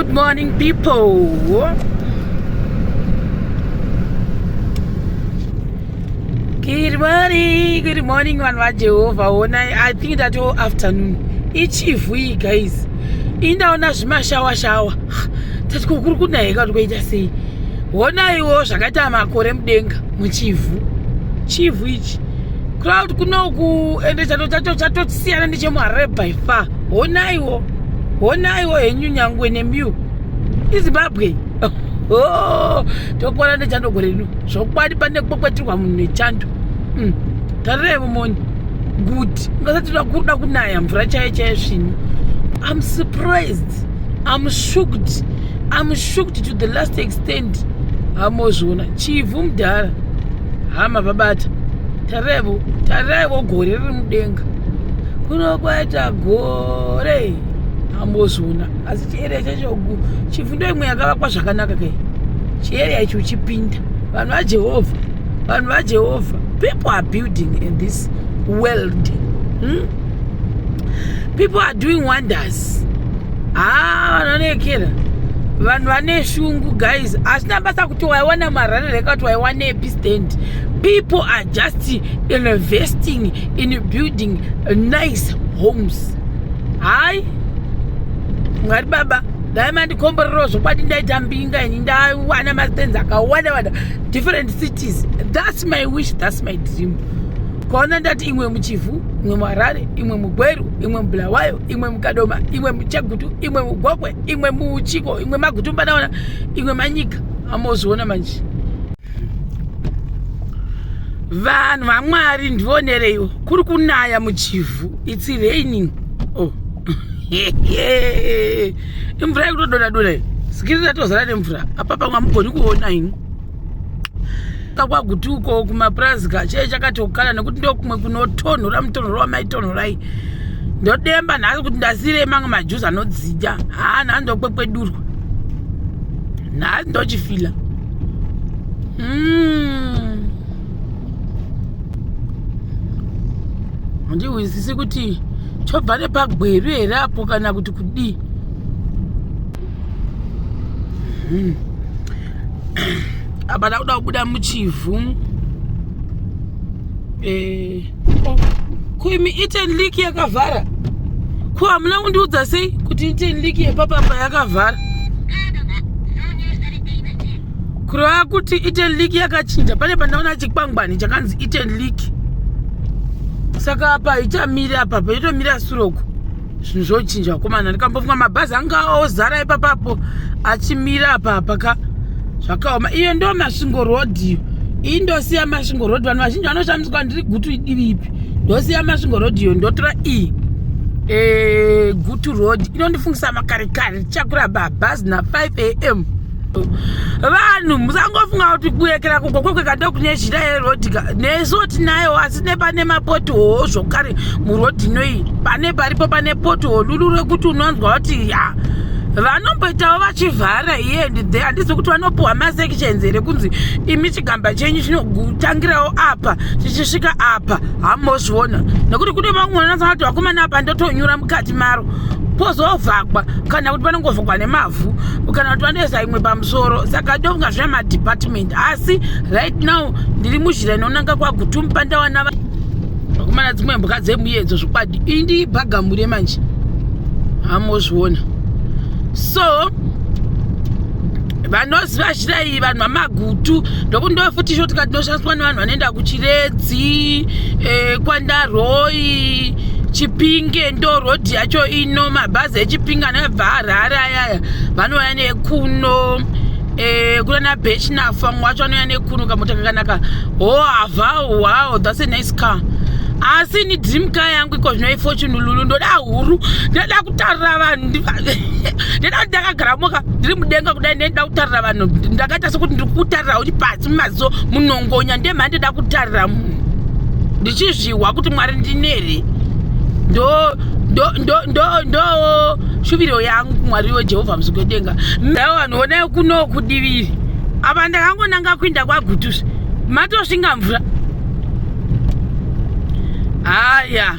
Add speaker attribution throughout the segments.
Speaker 1: Good morning, people. Good morning, vanhu vaJehovha. I think that all afternoon. Ichifu, guys. Indaona zvimashawa. Tati kuri kunayika kuti kuita sei. Honaiwo zvakaita makore mudenga muchivhu. Chivhu ichi. Crowd kunoku ende chatosiyana nechemuHarare by far. Honaiwo henyu nyangwe nembiu. iZimbabwe. Tokwana nechandogore ino. Zvokwadi pane kwekwetirwa munhu nechando. Tarirevo moni. Good. Ngasati kuda kunaya mvura chaiyo zvino. I'm surprised. I'm shocked. I'm shocked to the last extent. Hamozvona. Chivhu mudhara. Hama babata. Tarirevo gore riri mudenga. Kunokwaita gore. Hamozvona. Asi chiere chacho chivhu ndo imwe yakavakwa zvakanaka kai. Chiere icho chipinda. Vanhu vaJehovha. People are building in this world. People are doing wonders. Vanonekera. Vanhu vane shungu, guys. Asina basa kuti waiwana marare rekati waiwana epistand. People are just investing in building nice homes. Hai. Ngari baba. Diamond komborero zvokwadi ndaita mbinga ini ndawana mastands akawanda different cities. That's my wish, that's my dream. Kona ndati imwe muchivhu, imwe muHarare, imwe muGweru, imwe muBulawayo, imwe muKadoma, imwe muChegutu, imwe muGokwe, imwe muChiko, imwe Magutumba naona, imwe Manyika. Amozviona manje. Vanhu vaMwari ndionereiwo. Kuri kunaya muchivhu. It's raining. Oh. Imvura ikutodonadona. Sikirira tozara nemvura. Apapa mwamugoni kuona ino. Kakwagutuko kumaprazika chaiye chakatokana nekuti ndo kumwe kunotonhora mutonhoro wamaitonhorai. Ndodemba nhasi kuti ndasire mamwe majuzi anodzidya. Nhasi ndokwekwedurwa. Nhasi ndochifila. Handihwisisi kuti chobva nepaGweru here apo kana kuti kudii. Abada kuda kubuda muchivhu. Kuimi Iten Lake yakavhara. Ko hamuna kundiudza sei kuti Iten Lake yepapapa yakavhara. Kureva kuti Iten Lake yakachinja. Pane pandaona chikwangwani chakanzi Iten Lake. Saka apa ichamira apa itomira suroko. Zvinhu zvochinja komana. Ndikambofunga mabhazi anga ozara ipapapo achimira apa ka. Zvakaoma. Iyo ndo Masvingo Road. Iyi ndosiya Masvingo Road. Vanhu vazhinji vanoshamiswa ndiri Gutu idivipi. Ndosiya Masvingo Road iyo ndotora Gutu Road. Inondifungisa makarekare chakura bhazi na 5 AM. Vanhu musangofunga kuti kuyekera kugokweka ndokune zhira yerodika neso tinayo asi nepane mapothole zvokare murodhi inoyi pane paripo pane pothole lulu rekuti unonzwa kuti ya vanomboitawo vachivhara here and there. Handisi kuti vanopuhwa masections here kunzi imi chigamba chenyu chinotangirawo apa chichisvika apa. Hamozviona nekuti kune vamwe vanofanira kuti vakomana apa ndotonyura mukati maro pozovhagwa kana kuti panongovhagwa nemavhu kana kuti vanoisa imwe pamusoro. Saka ndonga zvemadepartment asi right now ndiri muzhira inonanga kwaGutumba ndawana vakomana dzimwe mbuka dzemuyedzo zvokwadi. Iyi ndibhagamure manje. Hamozviona. So vanoziva zhira iyi vanhu vamagutu ndokundo futi shoti katinoshandiswa nevanhu vanoenda kuChiredzi, kwaNdaroi, Chipinge ndo rodhi yacho ino. Mabhazi eChipinge anobva Harare ayaya vanouya nekuno. Kuna Bechnafa mwacho anouya nekuno kamotaka kanaka. Wow, that's a nice car. Asi ni dream car yangu iko zvino iFortune lulu ndoda huru. Ndoda kutarira vanhu. Ndoda ndakagara moka ndiri mudenga kudai ndoda kutarira vanhu. Ndakaita sokuti ndiri kutarira uri pasi mazo munongonya ndemhandi ndoda kutarira munhu. Ndichizviwa kuti Mwari ndinere. Ndo shuviro yangu Mwari weJehovha musikudenga. Ndawo vanhu onai kuno kudiviri. Apa ndakangonanga kuinda kwaGutu. Matosvinga mvura. Aya.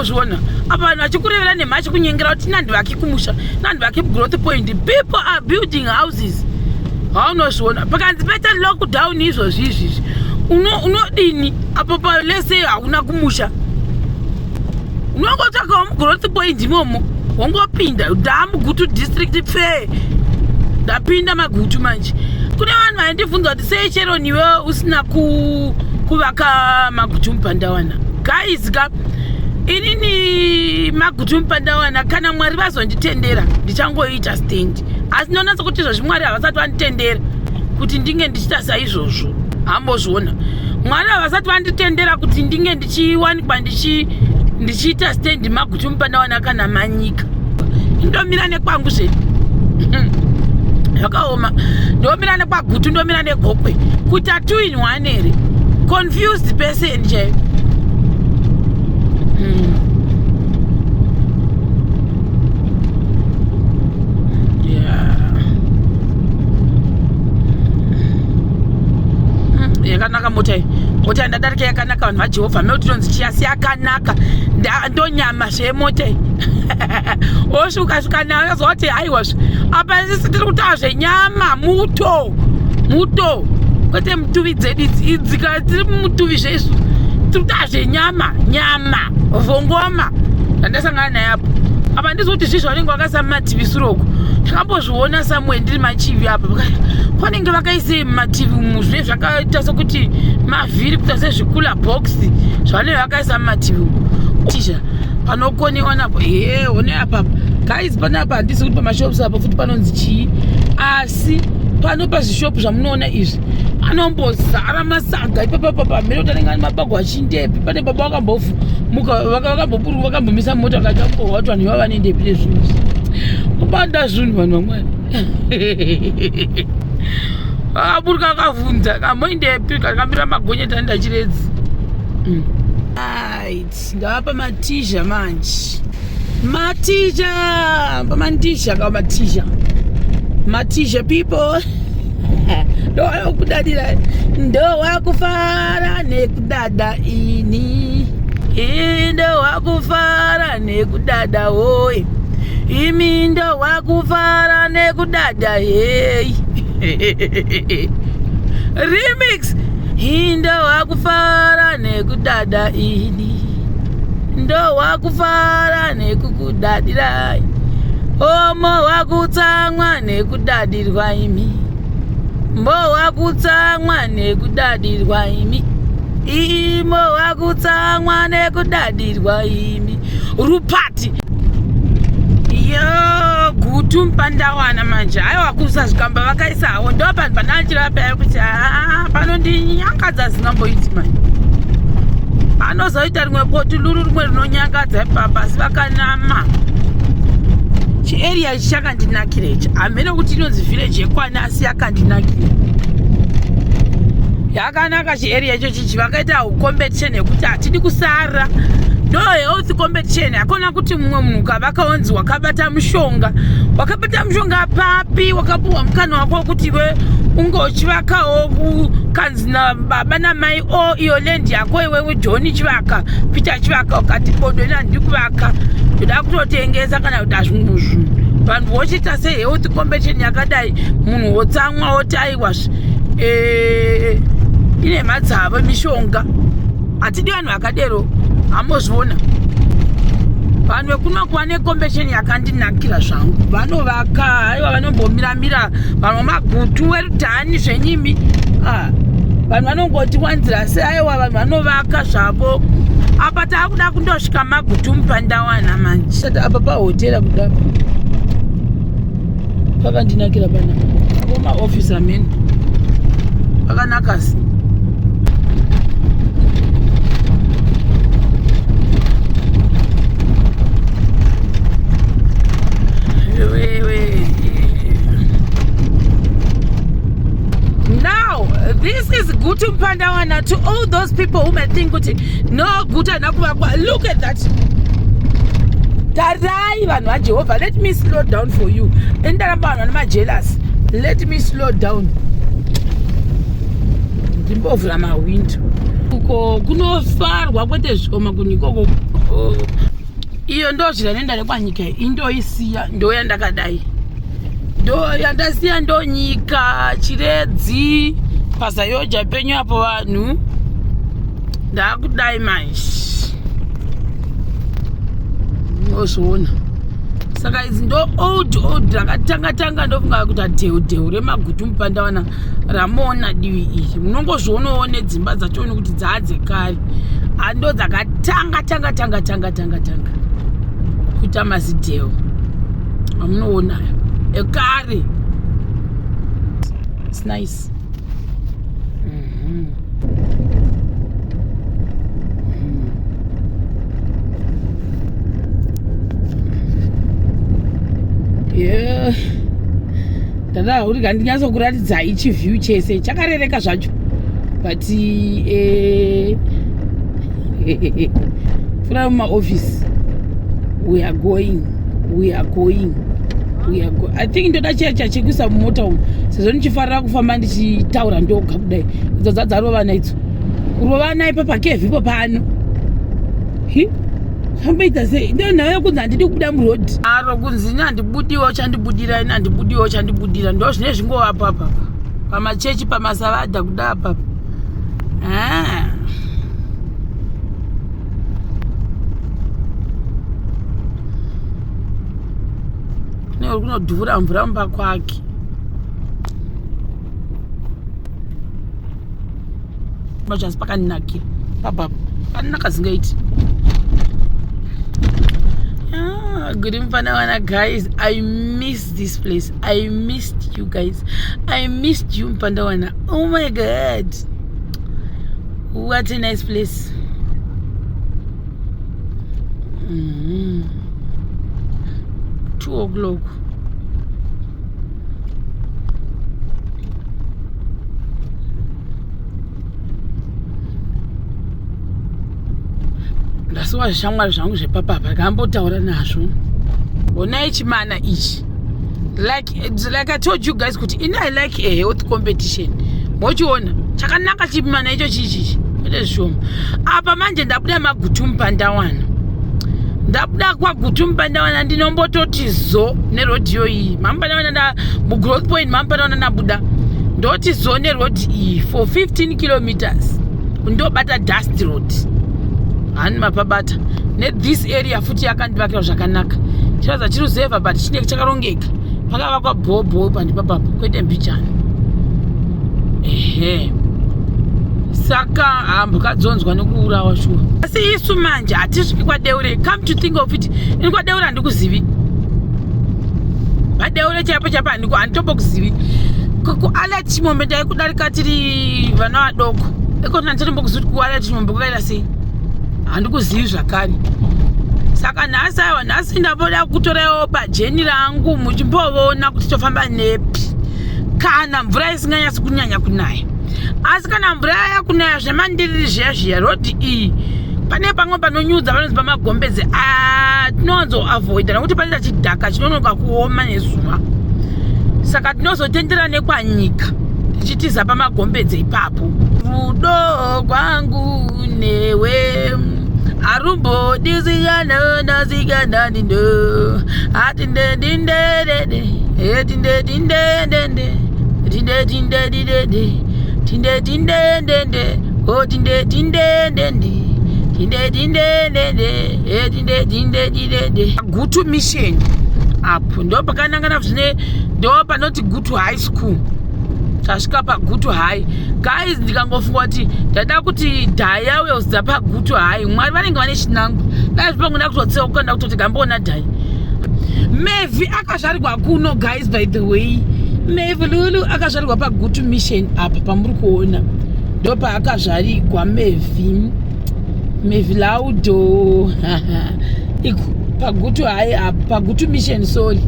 Speaker 1: Zvona apa vanhu vachikurevera nemhachi kunyengera kuti nandivaki kumusha nandivaki growth point. People are building houses. Haunozviona pakanzi paita lockdown izvozvi izvizvi unodini apo palese hauna kumusha unongotsvakawo mugrowth point imomo wongopinda ndamugutu district fair ndapinda magutu manje. Kune vanhu vaindibvunza kuti sei chero niwe usina kuvaka magutu mupandawana. Guys ka inini magutu mupandawana kana Mwari vazonditendera ndichangoita stand. Asi ndinonatsa kuti izvozvi Mwari havasati vanditendera kuti ndinge ndichita saizvozvo. Hambozviona Mwari havasati vanditendera kuti ndinge ndichiwanikwa ndichiita stand magutu mupandawana kana manyika. Ndomira nekwangu zvedu yakaoma. Ndomira nekwagutu ndomira negokwe kuti 2 in 1 here. Confused person chaiyo. Yakanaka mota ndadarika yakanaka vanhu vaJehovha meutinonzi chiyasi yakanaka ndonyama zvemota osvika nayo zoti haiwazve apa sisi tiri kutaura zvenyama muto kwete mutuvi dzedu idzi kana tiri mutuvi zvezvo tiri kutaura zvenyama vhongoma ndandasangana naye apo apa ndizvi kuti zvizvo vanenge vakaisa mumativi suroko ndakambozviona samwe ndiri machivi apa panenge vakaise mumativi umu zvine zvakaita sokuti mavhiri kuita sezvikula boxi zvanenge vakaisa mumativi tisha panokoniwa napo one apapa guys panapa handisi kuti pamashops apa futi panonzi chii asi pano pazvishopu zvamunoona izvi anombozara masaga ipapapapa mhere kuti anenge ane mabagwa achindepi pane baba vakambomisa mota akati ambohwa kuti vanhu ivava nendepi nezvinhu kupanda zvinhu vanhu vamwari akaburuka akavhunza kamboindepi kakamira magonyeta ndachiredzi. Right, ndava matizha manje. Matizha people. Ndowakufara nekudada ini. Ndowakufara nekudada oi. Imi ndowakufara nekudada hey. Remix. Ndowakufara nekudada ini. Ndowakufara nekukudadira. Omo wakutsamwa nekudadirwa imi. Mbo wakutsamwa nekudadirwa imi. Imo wakutsamwa nekudadirwa imi. Rupati. Yo gutu mupandawana manje aiwa kusazvikamba vakaisawo ndo panhu panachira paya kuti panondinyangadza zingamboiti manje panozoita rimwe potuluru rimwe rinonyangadza ipapa asi vakanama chiarea ichi chakandinakira ichi hamene kuti inonzi village yekwana asi yakandinakira yakanaka chiarea icho chichi vakaita competition yekuti hatidi kusara no health competition hakuna kuti mumwe munhu ukavakaonzi wakabata mushonga papi wakapuwa mukana wako kuti we unge uchivakawo kanzi nababa namai iyo land yako iwewe John chivaka Peter chivaka ukati bodweni handiri kuvaka ndoda kutotengesa kana kuti hazvinhu zvinhu vanhu vochiita sehealth competition yakadai munhu wotsamwa woti aiwazve ine madzava mishonga hatidi vanhu vakadero hambozviona vanhu vekunokuva necompetition yakandinakira zvangu vanovaka aiwa vanombomiramira vanhu vamagutu werudhani zvenyimi vanhu vanongoti wanzira se aiwa vanhu vanovaka zvavo apa taakuda kundosvika magutu mupandawana manje apa pahotera kudapa pakandinakira panapa apo maofisi amene pakanakasi This is Gutu Pandawana to all those people who may think no Guta nakuvakwa. Look at that. Tarai vanhu vaJehovha, let me slow down for you. Endaramba vanhu vana jealous. Let me slow down. Ndimbovhura mawindow. Uko kunofarwa kwete zvishoma kunyika uko. iyo ndochira nenda kwanyika indoisiya ndoyandakadai ndoyandasiya ndonyika chiredzi pasayoja penyu apo vanhu ndakudai manje nozviona. Saka idzi ndo old rakatanga ndofunga kuti dheu remagutu mupandawana ramuona divi iri munongozvionawo nedzimba dzacho kuti dzaadzekare ando dzakatanga kuita mazidheu amunoona ekare. It's nice. Yeah. Dada uri kandinyaso kuratidza ichi view chese chakarereka zvacho but from my office we are going. I think ndoda chiya chekuisa mumota umu sezvo ndichifarira kufamba ndichitaura ndoga kudai idzo dzadzarova idzo kurova naipa pakevhipo pano hambaita sei ndo nayo kunzi handidi kubuda murodhi aro kunzi ini handibudiwo chandibudira ndo zvine zvingovapo apa pamachechi pamasavadha kuda apa uri kunodhuvura mvura mumba kwake bachasi pakaninakira papapo paninakazingaiti good mfana guys. I miss this place. I missed you guys. I missed you Mpandawana. Oh my god, what a nice place. 2 o'clock. ndasiwa zvishamwari zvangu zvepapapa ndakambotaura nazvo onai chimana ichi like I told you guys kuti ini I like a health competition mochiona chakanaka chimana icho chichichi ite zvishoma apa manje ndabuda magutu Mupandawana ndabuda kwagutu Mupandawana ndinombototi zo nerodhiyo iyi Mupandawana mugrowth point Mupandawana ndabuda ndoti zo nerodhi iyi for 15 kilometers ndobata dust road hani mapabata this area futi yakandivakira zvakanaka chiraza chiri zeva but chinenge chakarongeka pakavakwa bhobho pandipapapo kwete mbichana saka mbukadzonzwa nekuurawa shuwa asi isu manje hatisviki kwadeure. Come to think of it, ini kwadeure handikuzivi madeure chaipo handitombokuzivi kualert chimombe ndaikudarika tiri vana vadoko ekoti handitombokuzivi kuti kualert chimombe kwakaita sei handikuzivi zvakare. Saka nhasi ndavoda kutorawo bhajeni rangu muchimboona kuti tofamba nepi kana mvura isinganyasi kunyanya kunaya. Asi kana mvura yakunaya zvemandiriri zviya rodhi iyi pane pamwe panonyudza panonzi pamagombedze tinonzo avoida nekuti panoita chidhaka chinonoka kuoma nezuva. Saka tinozotendera nekwanyika tichitiza pamagombedze ipapo. Rudo kwangu newe arumbodi zigana ndindo atinde dindedede etinde dindedede tinde dindedede tinde dindedede o tinde dindedede tinde dindedede etinde dindedede. Gutu mission apo ndo pakanangana zvine ndo panoti Gutu high school. Tasvika paGutu High guys, ndikangofunga kuti ndada kuti dhaya weuza paGutu High mwari vanenge vane chinangu dai zvipangu kutotsewa kuenda kutoti gamboona dhaya. Mevi akazvarirwa kuno guys, by the way Mevi Lulu akazvarirwa paGutu mission apa pamuri kuona ndo paakazvarirwa Mevi Laudo paGutu High apa paGutu mission sorry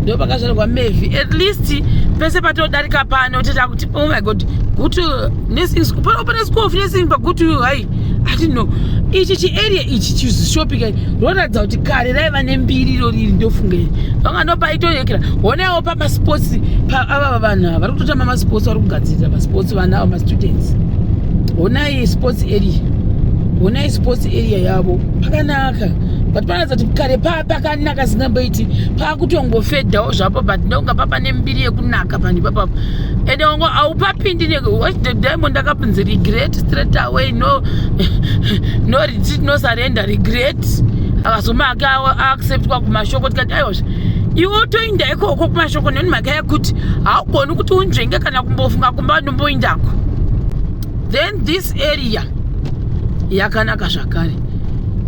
Speaker 1: ndo pakazvarirwa Mevi. At least pese patodarika pano teta kuti oh my god Gutu nursing school pane school of nursing paGutu High. I don't know ichi chiarea ichi chizishopika roradza kuti kare raiva nembiri rori ndofunga vanga ndo paitoyekera onewo pamasports ava vanhu vari kutotamba masports vari kugadzirira masports vana ava mastudents. Onai sports area yavo pakanaka but panoza kuti kare pakanaka singamboiti pakutongofedhawo zvapo but ndonga papa nembiri yekunaka pani papapo ende wangu haupapindi Diamond akapunzi regret straight away no retreat no surrender regret akazoma acceptwa kumashoko tikati aiwazve iwe utoinda ikoko kumashoko neni mhaka yekuti haugoni kuti unzvenge kana kumbofunga kumba nomboindako. Then this area yakanaka zvakare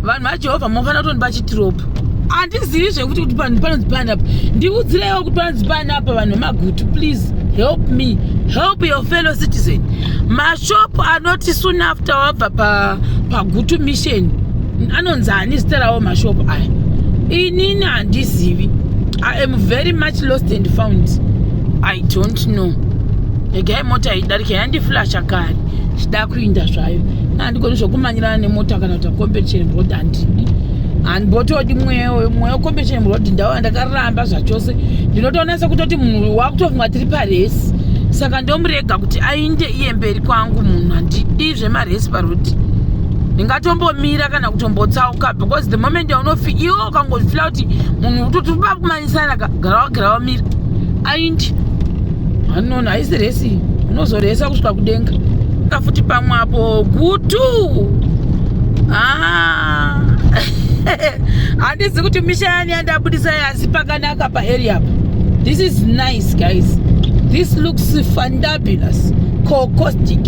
Speaker 1: vanhu vaJehovha munofanira kutondipa chitiropo handizivi zvekuti kuti panhu panonzi pani apa ndiudzireiwo kuti panonzi pani apa vanhu vemagutu please help me help your fellow citizen. Mashopu anoti soon after wabva pagutu mission anonzi hani zita rawo mashopu aya inini handizivi. I am very much lost and found. I don't know. Egai mota idarika yandiflasha kare chida kuinda zvayo handikoni zvokumanyirana nemota kana kuti competition road handidi handibotodi mweyo competition road ndawo ndakaramba zvachose ndinotoona sekutoti munhu wakutofunga tiri paresi saka ndomurega kuti ainde iye mberi kwangu munhu handidi zvemaresi parodi ndingatombomira kana kutombotsauka because the moment yaunofi iwo ukangofila kuti munhu utotupa kumanyisana garawa mira aindi hanona haisi resi unozoresa kusvika kudenga kafuti pamwe apo gutu handisi kuti mishayani yandabudisa yasi pakanaka paarea apa. This is nice guys, this looks fabulous, caustic,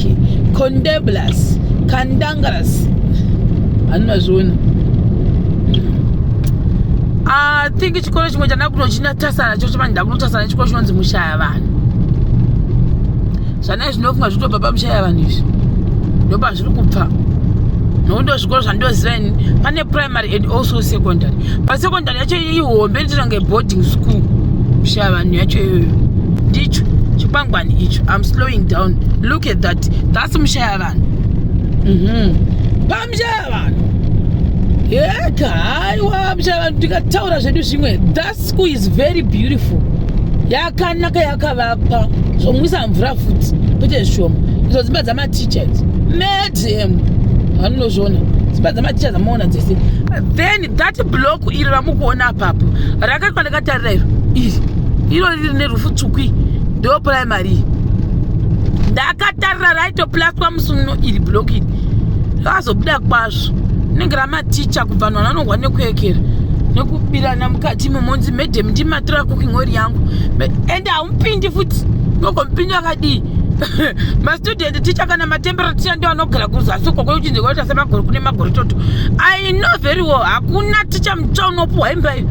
Speaker 1: condemnable, candangerous. Hanazvona I think chikoro chimwe chandakunochinatasana chocho manje ndakunotasana chikoro chinonzi mushaya vanhu zvana zvinofunga zvitobva pamushaya vanhu izvi ndoba zviri kubva nondo zvikoro zvandoziva ini pane primary and also secondary. Pasecondary yacho ihombe nditonge boarding school mushaya vanhu yacho iyoyo ndicho chikwangwani icho. I'm slowing down, look at that, that's mushaya vanhu pamushaya vanhu yeka haiwa mushaya vanhu tikataura zvedu zvimwe. That school is very beautiful, yakanaka yakavapa zvomwisa mvura futi kwete zvishoma. Izo dzimba dzamateachers madam vanozvona dzimba dzamateachers amaona dzese. Then that block iri ramukuona apapo rakaitwa ndakatarira iro riri nerufu tsvuku ndo primary ndakatarira raitoplaswa musuno iri block iri rakazobuda kwazvo nenge ramaticha kubva vanhu vanongwa nekuekera nekubirana mukati memonzi madam ndimatira cooking oil yangu ende haumupindi futi nokomupindi akadii mastudent ticha kana matemperature ndio anogara kuzasi uko kweuchinze kwaita semagore kune magore toto. I know very well hakuna ticha mutsva unopuhwa imba iyo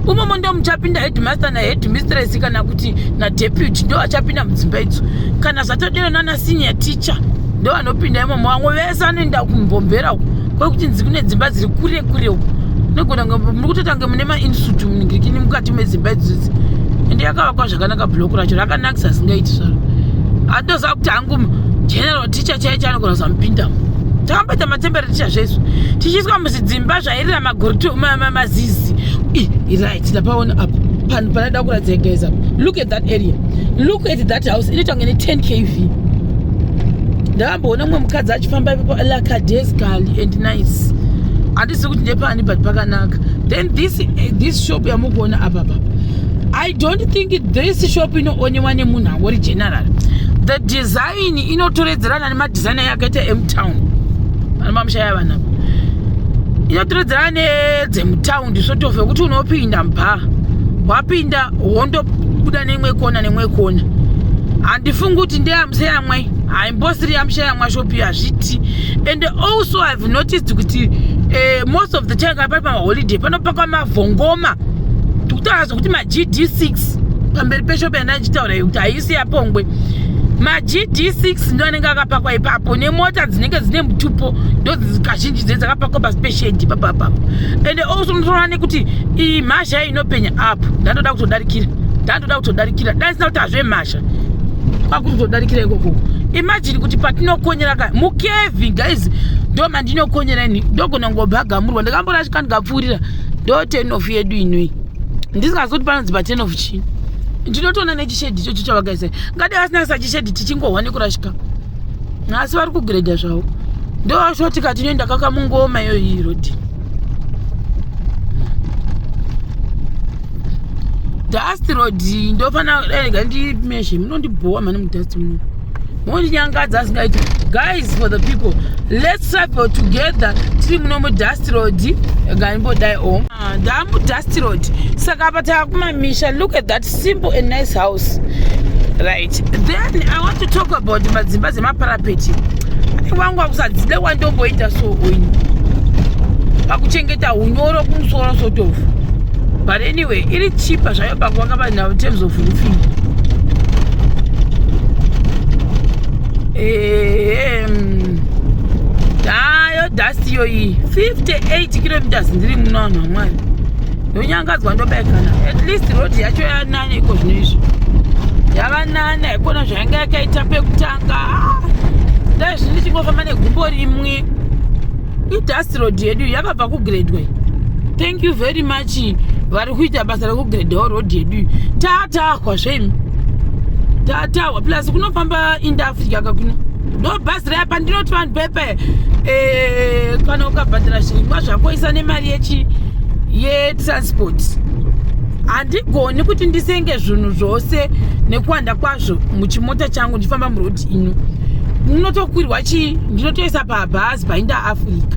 Speaker 1: umomo ndio muchapinda headmaster naheadmistress kana kuti nadeputy ndio achapinda mudzimba idzi kana zvatodero nana senior teacher ndio anopinda imomo vamwe vese anoenda kumbombera uko kwekuchinzi kune dzimba dziri kure kure uko negona muri kutotange mune mainstitute muningirikini mukati medzimba idzidzi ende yakavakwa zvakanaka block racho rakanakisa singaiti zvaro handoziva kuti hangu general teacher chaicho anogona zamupindamo takamboita matemperature zvesu tichiiswa muzidzimba zvairira mazizi right ndapaona apa panhu panada kuratidza guys apa look at that area, look at that house inotange ne10 kv. Ndakamboona mumwe mukadzi achifamba ipapo lackadaisically and nice handisi kuti ndepani but pakanaka. Then this shop yamukuona apa I don't think this shop inoonekwa nemunhu angori general. The design inotoredzerana nemadesigner yakaita emutown vana mamushaya vanhu apa inotoredzerana nedzemutown sort of yekuti unopinda mba wapinda wondobuda nemwe kona handifungi kuti ndeyamuseyamwai haimbosiri yamushayamwa shopi hazviti. And also I've noticed kuti most of the time kana pari pamaholiday panopakwa mavhongoma tikutaura zvokuti maGD6 pamberi peshopi yandachiitaura kuti haisi yapongwe. MaGD6 ndo anenge akapakwa ipapo nemota dzinenge dzine mutupo ndo kazhinji dze dzakapakwa paspecialty papapapo. And also unotoona nekuti iyi mhasha inopenya apo ndandoda kutodarikira daisina kuti hazve mhasha kwakutodarikira ikoko. Imagine kuti patinokonyera ka mukevi guys ndo mandinokonyera ini ndogona ngobhagamurwa ndakamborashika ndikapfuurira ndo 10 of yedu inoi ndisingazoti panonzi pa 10 of chini ndinotoona nechishedhi chocho chavagaisa ngade vasinasa chishedhi tichingohwa nekurashika asi vari kugredha zvavo ndo shoti kati inoenda kakamungoma iyo iyi rodi Dust Road ndofana ndi meshe munondibhowa mani mudust muno. Mondinyangadza asingaiti. Guys, for the people, let's travel together. Tiri muno mudust road ngaimbodai home. Ndamu dust road. Saka apa takumamisha. Look at that simple and nice house. Right. Then I want to talk about madzimba dzemaparapeti. Wangu wakusadzide wandomboita so oini. Pakuchengeta unyoro kumusoro sotofu. But anyway, iri cheaper zvayo pakwakaba now in terms of roofing. Dayo dust yoyi 58 kilometers ndiri muno vanhu vamwari. Ndonyangadzwa ndobekana. At least road yacho yanane iko zvino izvi. Yavanane ikona zvanga yakaita pekutanga. Dai zvino ndichingofamba negumbo rimwe. Dust road yedu yakabva kugradwa. Thank you very much. Vari kuita basa rekugradwa road yedu. Tatakwa zvemi. Tatawa plus kunofamba Africa kakuno. No bus rapa ndinoti vanhu pepe kana ukabhadhara zvirimwa zvakoisa nemari yetransport. Handigoni kuti ndisenge zvinhu zvose nekuwanda kwazvo muchimota changu ndifamba murodi ino. Munotokwirwa chii ndinotoisa pabhazi paInter-Africa.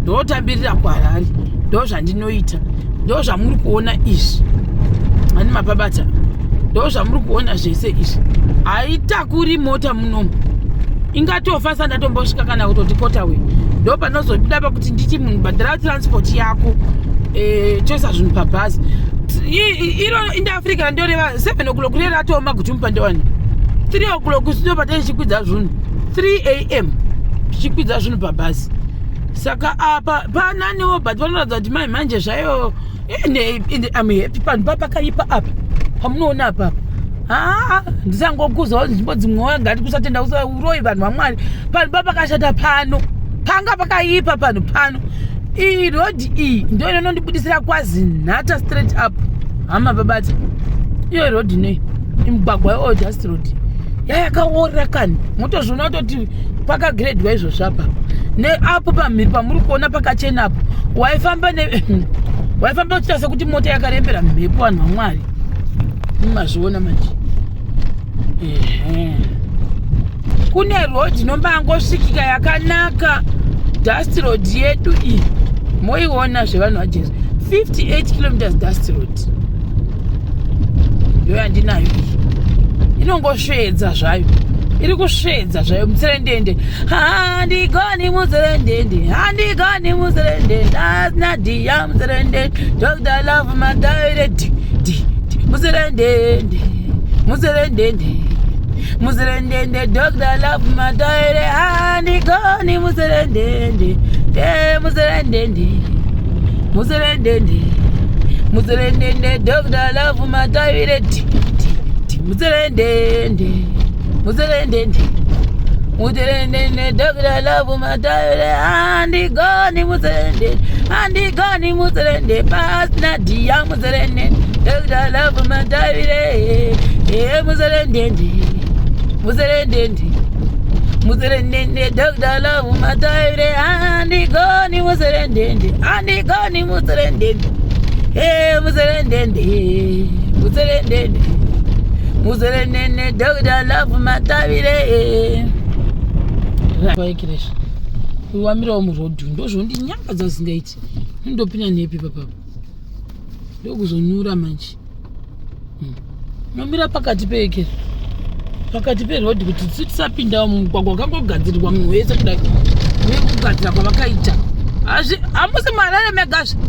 Speaker 1: Ndotambirira kuHarare. Ndo zvandinoita. Ndo zvamuri kuona izvi. Ani mapabata. Ndo zvamuri kuona zvese izvi. Haitakuri mota munomu. Ingatofa sandatomboshika kana kutoti Kotawe. Ndo panozobuda pakuti ndichi munhu bhadhara transport yako choisa zvinhu pabhazi. Iro Inter-Africa ndoreva 7 o'clock kurera atova maguti mupandewani. 3 o'clock sino patene chikwidza zvinhu. 3 AM chikwidza zvinhu pabhazi. Saka apa pananewo but vanoratidza kuti mai manje zvayo I'm happy panhu papakaipa apa. Pamunoona apa. Ndisangokuzawo nzvimbo dzimwewo ngati kusatenda uroyi vanhu vamwari. Panhu papakashata pano. Panga pakaipa panhu pano. Iyi road iyi ndo inondibudisira kwaZinatha straight up. Hama babati. Iyo road nei. Imugwagwa yeOld Dust Road. Yakaora kani. Motozvona kutoti pakagradwa izvo zvapa. Ne apo pamhiri pamuri kuona pakachena apo. Waifamba uchita sekuti mota yakarembera mhepo vanhu vamwari. Mumazviona manje. Kune road inombangosvikika yakanaka. Dust Road yedu iyi. Moiona zvevanhu vaJesu. 58 kilometers Dust Road. Yo yandinayo iyi. Inongosvedza zvayo. Iri kusvedza zvayo mutserendende. Handigoni mutserendende. Handigoni mutserendende. Nadia mutserendende. Dr. Love Madaire. Mutserendende. Mutserendende. Mutserendende. Dr. Love Madaire. Handigoni mutserendende. Mutserendende. Mutserendende. Mutserendende. Dr. Love Madaire. Mutserendende. Mutserendende. Mutserendende. Dr. Love Madaire. Handigoni mutserendende. Handigoni mutserendende. Pasna dia mutserendende. Dr. Love Madaire. Mutserendende. Mutserendende. Mutserendende. Dr. Love Madaire. Handigoni mutserendende. Handigoni mutserendende. Mutserendende. Mutserendende. Mutserendende. Dr. Love Madaire. Vaikiresha. Wamirawo murodhu ndozvondinyangadza zingaiti. Ndopinda nepi papa. Ndokuzonyura manje. Nomira pakati peke. Pakati perodhi kuti tisapinda mumugwagwa wakangogadzirwa munhu wese kudai. Nekugadzira kwavakaita. Hamusi Harare megazve.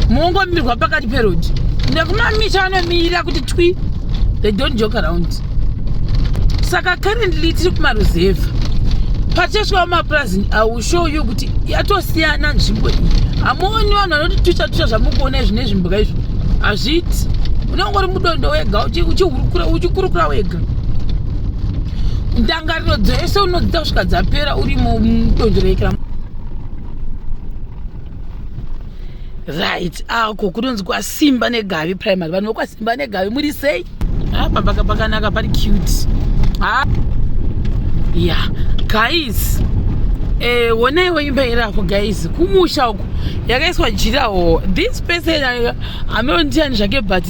Speaker 1: Mungomirwa pakati perodhi. Nekumamisha vanomirira kuti twi. They don't joke around. Saka currently tiri kumaruzevha. Pacheswa maplazini I will show you kuti yatosiyana nzvimbo iyi. Hamuoni vanhu vanoti tusha zvamukuona zvine zvimbuka izvo. Hazviti. Unongori mudondo wega uchikurukura wega. Ndangariro dzese unodzita kusvika dzapera uri mudonzo rekera. Right. Ako kunonzi kwaSimba neGavi primary. Vanhu vokwaSimba neGavi muri sei? Apa pakanaka pari cute. Yeah. Guys. Wonaiwo imba irako guys. Kumusha uko. Yakaiswa jirawo. This person ameo ndiani zvake but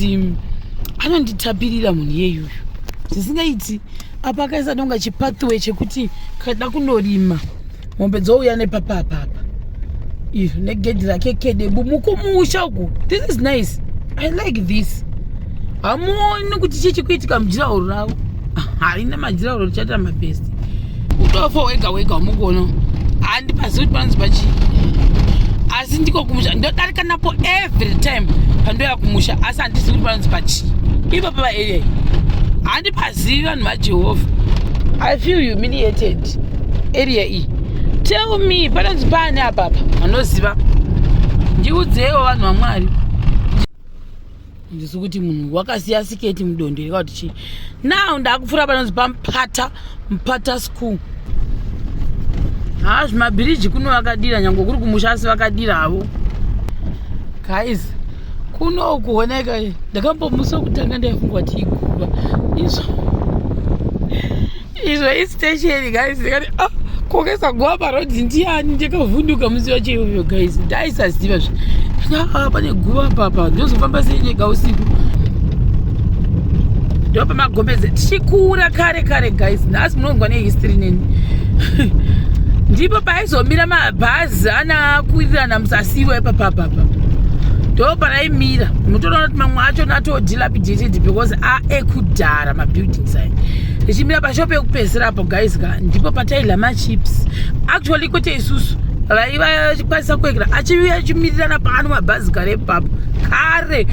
Speaker 1: anonditapirira munhu yeyoyo zvisingaiti. Apa akaisa donga chipathway chekuti kada kunorima mombe dzouya nepapapapa izvo negedhi rake kedebu mukumusha uku. This is nice, I like this. Hamuoni kuti chichi kuitika mujirahoro ravo harina majirahoro richatira mabest utofa wega wega wamukono handipasi kuti panonzi pachi asi ndiko kumusha ndodarika napo every time pandoya kumusha asi handisi kuti panonzi pachi ipo pava area iyi handipazivi vanhu vajehovha. I feel humiliated area iyi. Tell me panonzi paani apapa vanoziva ndiudzewo vanhu vaMwari. Ndisi kuti munhu wakasiya siketi mudondo rekati chi now ndakufura panonzi Mpata school. Zvimabhiriji kuno vakadira nyange kuri kumusha asi vakadira havo. Guys, kuno kuoneka ndakambomusa kutanga ndaifungwa kuti iguva izvo istation guys. Ndikati kokesa guva parodhi ndiani ndikavhunduka musi wacheyoyo guys ndaisaziva pane guva papa ndozofamba sei nyega usiku ndo pamagombeze tichikura kare guys. Nhasi munongwa nehistory neni ndipo paizomira mabhazi anakwirirana musasiwo epapapapa ndo paraimira mutoona kuti mamwe acho natodilapidated because ekudhara mabuildings aya tichimira pashopu yekupedzisira apo guys ndipo pataidya machips actually kwete isusu vaiva chikwanisa kuekera achiuya achimirirana pano mabhazi kare papo kare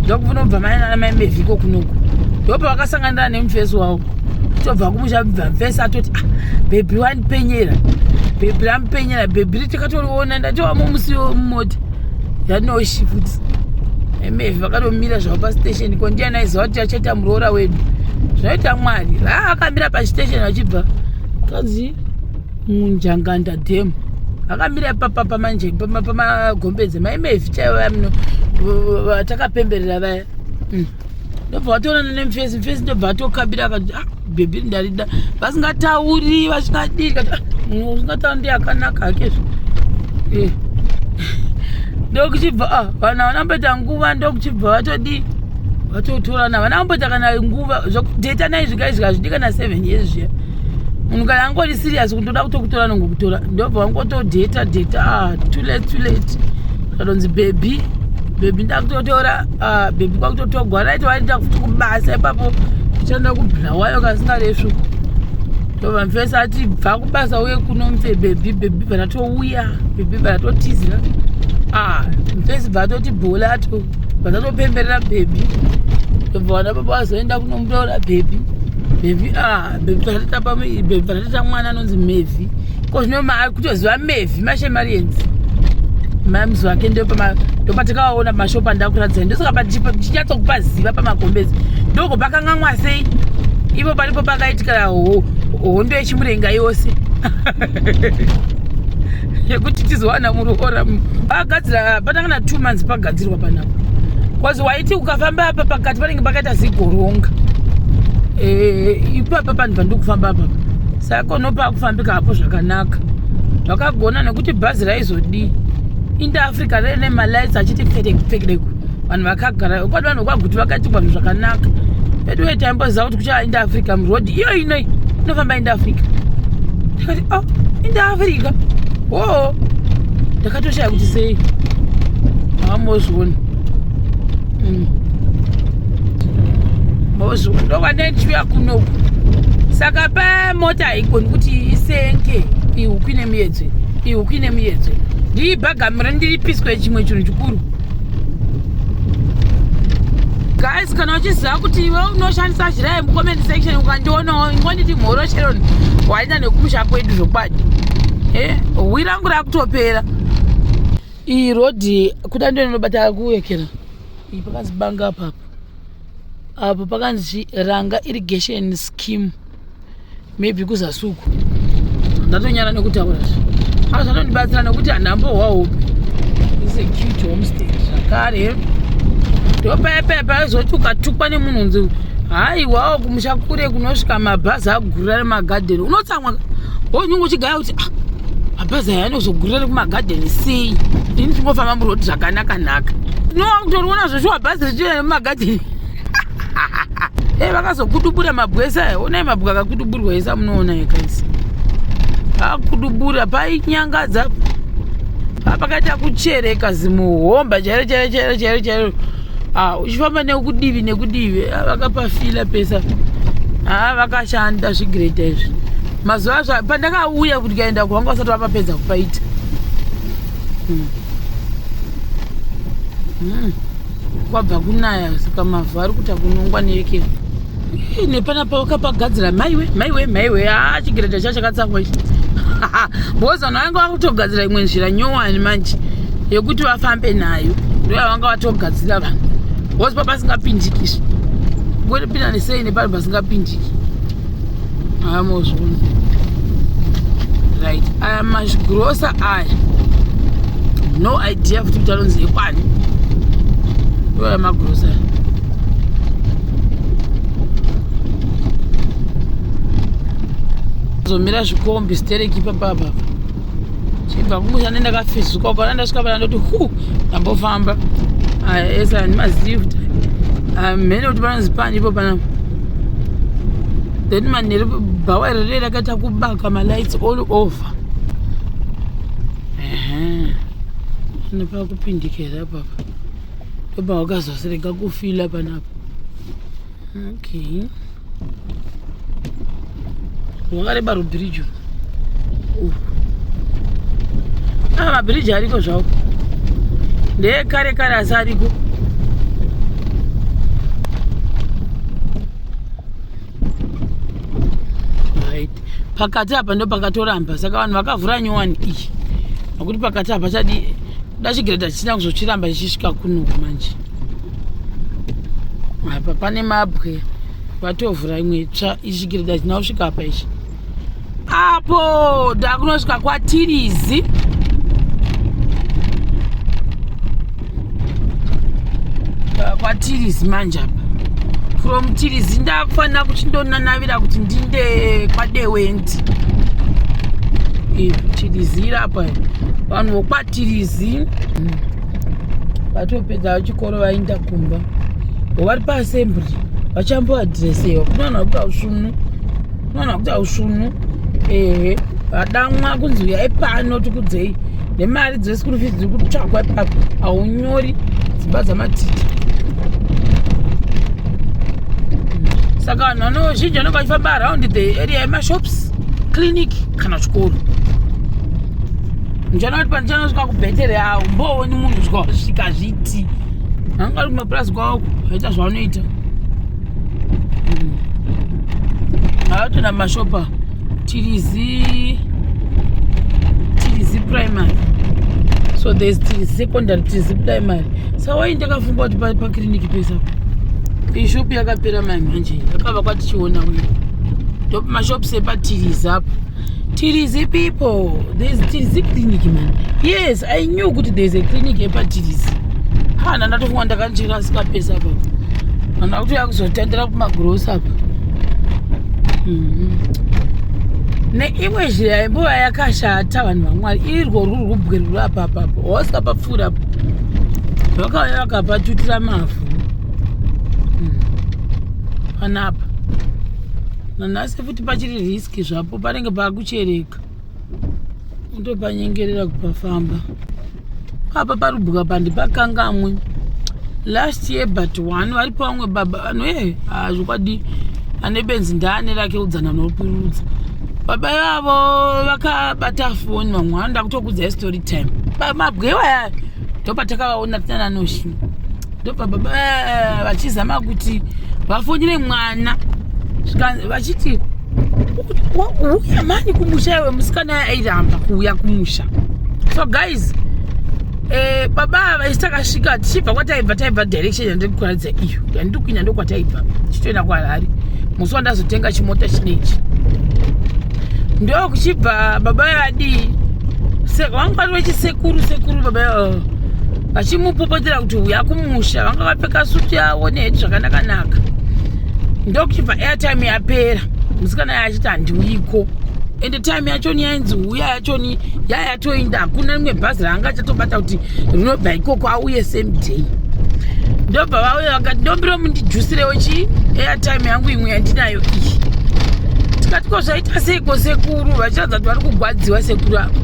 Speaker 1: ndokufuna kubva mainana maimevhiko kunoku ndopa vakasanganira nemufesi wavo tobva kumusha mufesi atoti bhebhi wandipenyera bhebhi ramupenyera bhebhi ritikatoliona ndatiwamo musiwo mumota yanoshi futi emevhi vakatomira zvavo pastation ko ndiani aiziva kuti achaita muroora wedu zvinoita Mwari. Akamira pastation achibva kanzi munjanganda dam akamira papa pamagombedze maimevhi chaiva muno vatakapemberera vaya ndobva vatoonana nemufesi ndobva atokabira akati bhebhi ndarida vasingatauri vasingadii kati munhu usingatauri ndiakanaka hakezvo ndokuchibva vanhu vanamboita nguva ndokuchibva vatodii vatotorana vana vamboita kana nguva zvokudheta naizvi guys hazvidi kana 7 years zviya munhu kana angori serious kundoda kutokutora nongokutora ndobva vangotodheta too late zvatonzi bhebhi ndakutotora bhebhi kwakutotogwa raiti vaita kuti kubasa ipapo tichanda kubhlawayo kasingaresvo ndobva mufesi ati bva kubasa uye kuno mufe bhebhi vanatouya bhebhi vanatotizira mufesi bva atoti bholato vatatopemberera bhebhi ndobva vana papa vazoenda kunomuroora bhebhi vanatota mwana anonzi mevhi ko zvino kutoziva mevhi mashemarienzi mamuzi wake ndopatakawaona mashopu andakuradzai ndosaka tichinyatsokupaziva pamagombezi ndoko pakang'amwa sei ipo paripo pakaitika hondo yechimurenga yose yekuti tizowana muroora pakagadzira patangana 2 months pagadzirwa panapo kwazi waiti ukafamba apa pakati panenge pakaita zigoronga ipapa panhu pandikufamba apapa saka nopakufambika apo zvakanaka zvakagona nekuti bhazi raizodii indaafrica rene malights achiti pfekedeku vanhu vakagara kwadi vanhu kwaguti vakati vanhu zvakanaka edu taimboziva kuti kuchaa indaafrica murodhi iyo inoi inofamba indaafrica ndakati indaafrica ndakatoshaya kuti sei havamozviona mozviona ndokwanendichiuya kunoku saka pamota haigoni kuti isenke ihuku ine muedzwe ndiibhagamira ndiripiswe chimwe chinhu chikuru guys. Kana uchiziva kuti iwe unoshandisa zhira yemucomment section ukandionawo ingonditi mhoro sheroni waita nekumusha kwedu zvokwadi hwi rangu rakutopera. Iyi rodhi kuda ndonobata kuwekera iyi pakanzi banga apapo apo pakanzi Ranga irrigation scheme maybe kuzasuku ndatonyara nekutaura azvanondibatsira nekuti handambohwahope is a cute homestead zvakare ndopaipepa zoti ukatukwa nemunhu unzi haiwawo kumusha kure kunosvika mabhazi agurira nemagadheni unotsamwa wonyungu uchigaya kuti mabhazi aya anozogurira nekumagadheni sei ini ndingofamba murodhi zvakanaka naka nokutoriona zvoshuwa bhazi richienda nemumagadheni vakazokudubura mabwe ese onai mabwe akakuduburwa ese munoona ekaisi akudubura painyangadza pakaita kuchereka zimuhomba chairo uchifamba nekudivi vakapafila pesa vakashanda zvigireta izvi mazuva azvo pandakauya kuti kaenda kuvanga vasati vapapedza kupaita kwabva kunaya saka mavhu ari kuita kunongwa neekera nepanapa vakapagadzira maiwe chigireta chachakatsangwa ichi bozana vanga vakutogadzira imwe nzira nyowani manje yekuti vafambe nayo ndovanga vatogadzira vanhu bosi papasingapindiki kupinda nesei nepari pasingapindiki amozvona right aya mazvigirosa aya no idea futi kuti anonzi ekwani ndoya magirosa aya zomira zvikombi stereki papapa chibva kumusha nendakafezuka ukana ndasvika pana ndoti ndambofamba aya ese ani mazivi kuti mhene kuti panonzi pani ipo panapa then manheri bhawa rere rakaita kubaka malights all over nepakupindikira papa ndobva wakazosirega kufila panapa okay wakareba rubhiriji mabhiriji ariko zvavo ndekare kare asi ariko right pakati apa ndo pakatoramba saka vanhu vakavhura nyowani iyi nokuti pakati apa chadi dachigireta chisina kuzochiramba chichisvika kunuku manje apa pane mabwe vatovhura imwe tsva ichigireta china kusvika apa ichi apo ndakunosvika kwatirizi manje apa from tirizi ndakufanira kuchindonanavira kuti ndinde kwadewendi tirizi irapa vanhu vokwatirizi vatopedza vachikoro vainda kumba vari paassembly vachamboadhiresewa kunowana kuta usvunu vadamwa kunzi uyai pano tikudzei nemari dzeschool fees dziri kutsvakwa ipapo haunyori dzimba dzamatiti saka vanhu vanozhinji vanenge vachifamba around the area yemashops clinic kana chikoro ndichana kuti pandichanosvika kubhetere haumbooni munhu zvikausvika zviti vanga vari kumapurasi kwavo vaita zvavanoita havatona mashopa tirizi primary so there's tirizi secondary tirizi primary saka waindakafunga kuti pakiriniki pesapo ishopu yakapera manje yakava kwatichiona uye ndo mashops epatirizi apo tirizi people there's tirizi clinic man yes I knew kuti there's a clinic epatirizi ndatofunga ndakanchirasika pesa apo vana kuti yakuzotandira kumagirosi apa neimwe zhira yaimbova yakashata vanhu vamwari irwo ruri rubwe ruri apapapo wasikapapfuura apo vakauya vakapatutira mavhu panapa nanhasi futi pachiri riski zvapo panenge pakuchereka ndopanyengerera kupafamba apa parubhuka pandipakangamwe last year but one vari pamwe baba vanhu zvokwadi ane benzi ndane rake udzana nopurudza baba yavo vakabata foni vamwe vanoda kutokudza story time mabwewa yayo ndopatakavaona tinananoshi ndopa baba vachizama kuti vafonyere mwana vachiti uya mani kumusha iwe musikana airamba kuuya kumusha so guys baba vachitakasvika tichibva kwataibva direction yandikuratidza iyo yandikuinya ndokwataibva tichitoenda kwaHarare musi wandazotenga chimota chinechi ndo kuchibva baba yadi vanga vari vechisekuru baba vachimupopotera kuti uya kumusha vanga vapfeka suti yavo neheti zvakanaka ndo kuchibva airtime yapera musikana yachiti handiuiko ende time yachoni yainzi uya yachoni yayatoinda hakuna rimwe bhazi raanga chatobata kuti rinobva ikoko auye same day ndobva vauya vakati ndombiro mundijusirewo airtime yangu imwe yandinayo iyi. Tikati ko zvaita seiko sekuru, vachiratidza kuti vari kugwadziwa sekuru avo.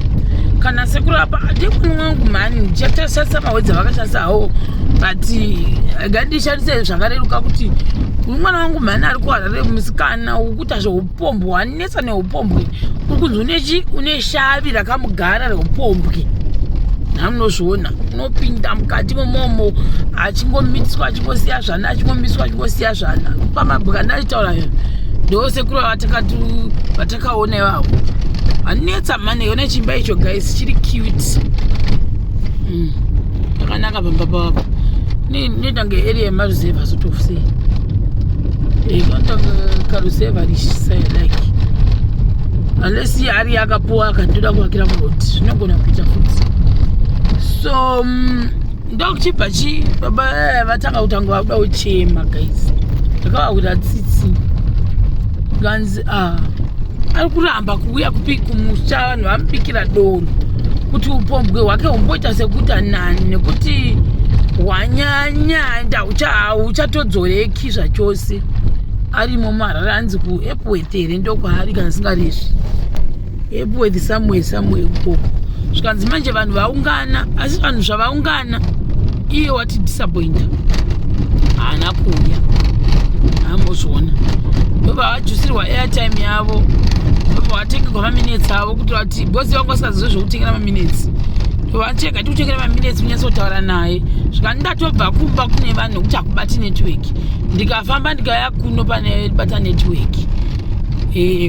Speaker 1: Kana sekuru apa ndimwana wangu mani ndichatashandisa mawedzi avakashandisa hawo, but ngandishandise zvakareruka kuti mwana wangu mani ari kuharare musikana wokuti zveupombo wanetsa neupombwe uri kunzi une shavi rakamugara reupombwe. Namunozviona unopinda mukati momomo achingomitswa achingosiya zvana achingomitswa achingosiya zvana pamabhuka ndachitaura ndo sekuru vatakaona ivavo vanetsa mane. Yona chimba icho guys chiri cute, yakanaka pamba pavo. Nedange area yemaruzeva sort of say karuzeva risai like unless hari yakapuwa akandoda kuvakira kuroti zvinogona kuita futi. So ndokuchibva baba vatanga kutanga vakuda kuchema guys, ndakavakuda tsitsi ganzi ari kuramba kuuya kumusha vanhu vamubikira doro kuti upombwe hwake humboita sekuti anani nekuti hwanyanya enda huchatodzoreki zvachose. Arimo marara anzi kuEpworth here ndokwaari kana singarezvi Epworth somewhere ukoko. Zvikanzi manje vanhu vaungana, asi vanhu zvavaungana iye wati disappointa haana kuuya. Amozviona ndobva vajusirwa airtime yavo, ndobva vatengerwa maminutes avo kuti vati bosi vangu vasingazive zvokutengera maminutes. Ndovacheka tikutengera maminutes munyatsotaura naye. Zvikani ndatobva kumba kune vanhu kuti hakubati network, ndikafamba ndikaya kuno pane bata network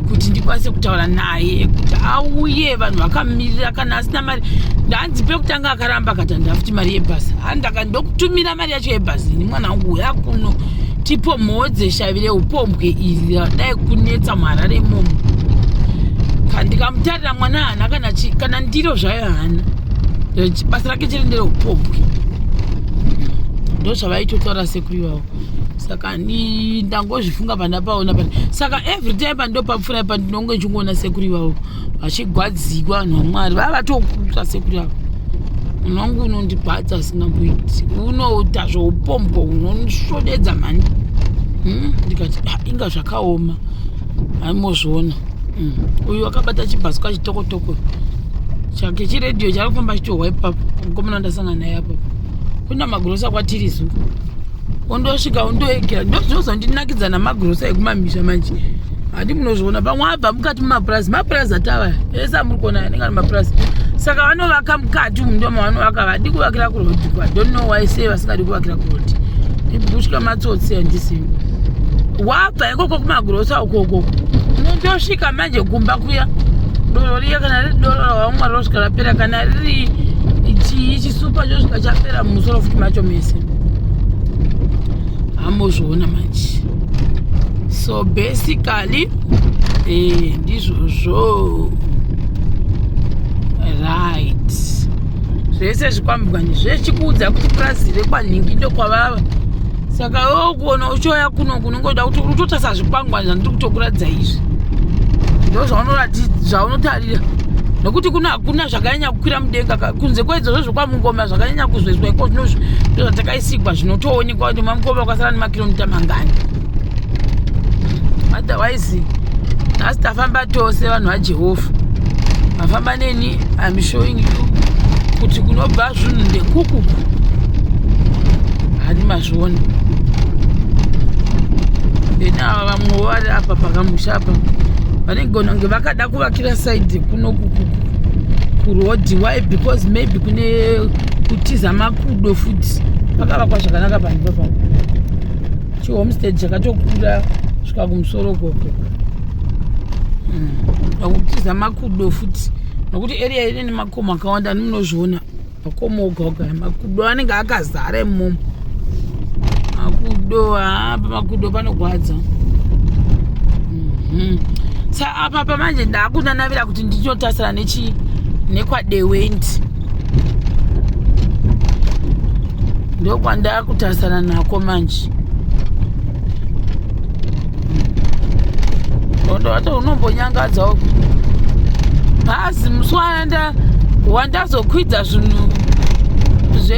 Speaker 1: kuti ndikwanise kutaura naye kuti auye. Vanhu vakamirira kana asina mari ndanzi pekutanga akaramba akati ndafuti mari yebhasi. Ndokutumira mari yacho yebhasi ni mwana wangu uya kuno tipo modze shavi reupombwe iri dai kunetsa muharare imomo. Ndikamutarira mwana hana kana ndiro zvayo hana, basa rake chiri ndereupombwe. Ndo zvavaitotaura sekuru ivavo. Saka ndangozvifunga pandapaona pani. Saka every time pandopapfura pandinonge ndichingoona sekuru ivavo vachigwadzikwa vanhu vaMwari vavatokuta sekuru avo. Munhu wangu unondigwadza asingamboiti, unoita zveupombwe unonisvodedza mani. Ndikati inga zvakaoma. Haimozviona uyu wakabata chibhasika chitokotoko chake chiredhiyo chari kufamba chitohwa ipapo. Mukomana ndasangana naye apapo kuna magurosa kwatiri zuku, ondosvika ondoegera. Ndozondinakidza namagurosa ekumamisha manje. Handi munozviona pamwe abva mukati mumapurazi atava ese amuri kuona anenge ari mapurazi. Saka vanovaka mukati umu ndo mavanovaka, vadi kuvakira kurodhi. I don't know why sei vasingadi kuvakira kurodhi. Kusvika matsotsi handisivi. Wabva ikoko kumagurosa ukoko unotosvika manje kumba kuya doro riya kana riri doro ravamwari rosvika rapera, kana riri chisupa chosvika chapera mumusoro futi macho mese. Hamozviona manje. So basically ndizvozvo right. Zvese zvikwambwani zvechikuudza kuti purazi rekwanhingi ndokwavava. Saka wokuona uchoya kuno kunongoda kuti utotasa zvikwangwani zvandiri kutokuradza izvi ndo zvaunotarira, nokuti kuna zvakanyanya kukwira mudenga kunze kwedzozvo zvokwamungoma zvakanyanya kuzvezwa iko ndo zvatakaisigwa zvinotoonekwa kuti mamukoma kwasara nemakilomita mangani. Otherwise nhasi tafamba tose vanhu vaJehovha, vafamba neni. I'm showing you kuti kunobva zvinhu ndekuku hadi mazviona. Ava vamwe vari apa pakamusha apa vanegona kunge vakada kuvakira side kuno kurodhi. Why? Because maybe kune kutiza makudo futi pakavakwa zvakanaka panhu papapo. Chihomestead chakatokura svika kumusoro koko pakutiza makudo futi, nokuti area ine nemakomo akawanda. Nimunozviona makomo oga oga makudo anenge akazara imomo. Makudo apa makudo panogwadza. Sa apa pamanje ndakunanavira kuti ndichotasira nekwaDewendi. Ndokwandakutasana nako manje. Ndo unombonyangadzawo bhazi muswana wandazokwidza zvinhu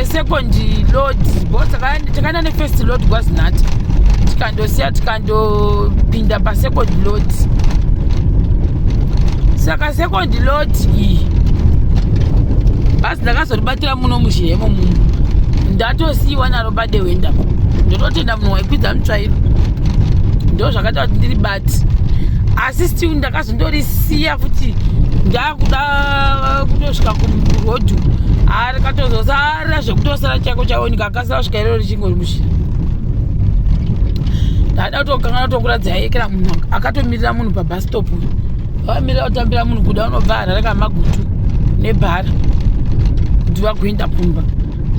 Speaker 1: second load both takaenda ne-first load kwazinati tikandosiya tikandopinda pa-second load. Saka second load iyi basi ndakazoribatira muno muchiremo muno ndatosiyiwa naro badewenda ndototenda munhu waikwidza mutsvairo ndo zvakaita kuti ndiri bati asi still ndakazondorisiya futi ndakuda kutosvika kurodhu rikatozosara zvekutosara chako chaonika akasara svika iroro richingori mushira. Ndada kutokanga kutokuradza yaekera munhu akatomirira munhu pabastop vamirira kutambira munhu kuda unobva hararaka magutu nebhara kuti vakuenda kumba.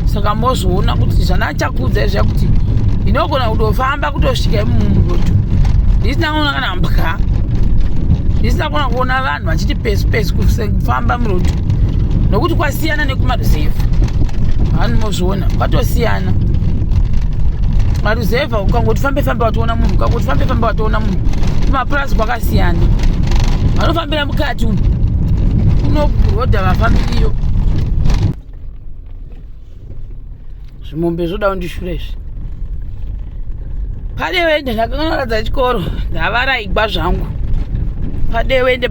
Speaker 1: Saka mozoona kuti zvanachakuudza izvakuti ndinogona kutofamba kutosvika mumurodhu ndisina kuona kana mbwa ndisina kuona kuona vanhu vachiti pesi kufamba murodhu nokuti kwasiyana nekumaruzevha. Vanhu mozviona kwatosiyana. Maruzevha ukangoti fambe watoona munhu ukangoti fambe watoona munhu kumapurazi kwakasiyana. Vanofambira mukati umu kunorodha vafambiriyo. Zvimombe zvodawo ndishure izvi. Padewende ndakanoradza chikoro ndavaraigwa zvangu padewende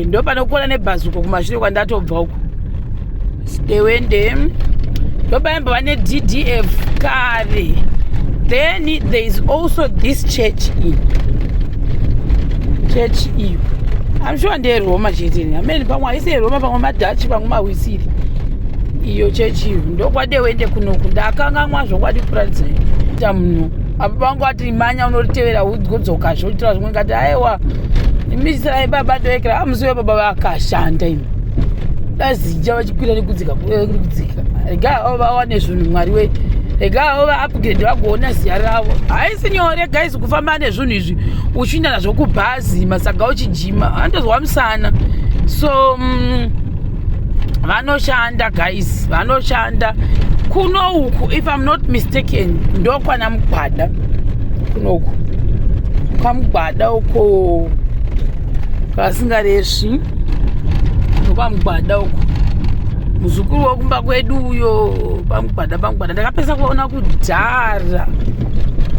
Speaker 1: ndo panokona nebhazuko kumashure kwandatobva uko. Dewende ndo paimbova neDDF kare. Then there is also this church iyo I'm sure ndeRoma chete amene pamwe aise Roma pamwe maDutch pamwe mawisiri iyo chechi ndokwadewende kunoku ndakangamwa zvokwadi kuratidza ta munhu apa pangu ati manya unoritevera udzoka zvotira zvimwe ngati aiwa imisira baba ndoekera amusiwe baba vakashanda imi dazija vachikwira nekudzika rega vawane zvinhu mwari we rega ova upgrade vagoona ziya ravo haisi nyore guys kufamba nezvinhu izvi uchiinda nazvo kubhazi masaga uchijima handozwa musana. So vanoshanda guys vanoshanda kuno uku if I'm not mistaken ndokwana mugwada kunoku kwamugwada uko kasingaresvi ndokwamugwada uko muzukuru wekumba kwedu uyo pamugwada ndakapesa kuona kudhara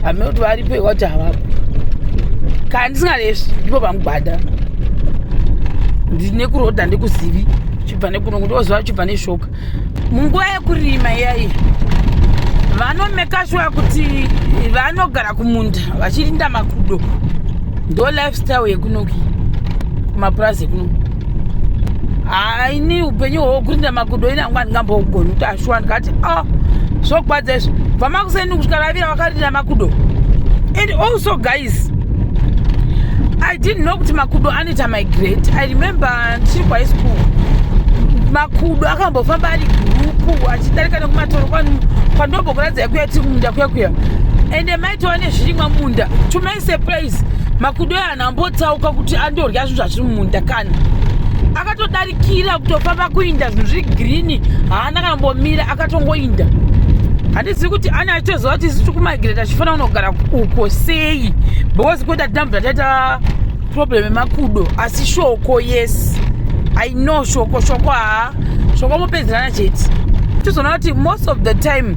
Speaker 1: hame kuti varipo kuti havapo kana ndisingaresvi ndipo pamugwada ndine kurodha ndikuzivi chibva nekuno kuti oziva chibva neshoka munguva yekurima iyai vanomeka sure kuti vanogara kumunda vachirinda makudo ndo lifestyle yekunoki kumapurazi ekuno. Haini upenyu hwokurinda makudo ina ngwa ndingambogona kuti ashua ndikati zvokwadza izvo vamakuseni kusvika ravira vakarinda makudo. And also guys I didn't know kuti makudo anoita migrate. I remember ndichiri kwa school makudo akambofamba ari gurupu achidarika nekumatoro kwandobokuradza yekuya munda kuya ende maitova nezvirimwa munda to my surprise makudo anambotsauka kuti andorya zvinhu zvachiri mumunda kana akatodarikira kutofamba kuinda zvinhu zviri girini haana kambomira akatongoinda. Handizivi kuti ana achitoziva kuti isi tikumigrate achifanira kunogara uko sei because kweta tinambura taita problem yemakudo asi shoko yes I know shoko shoko mupedzerana chete tizoona kuti most of the time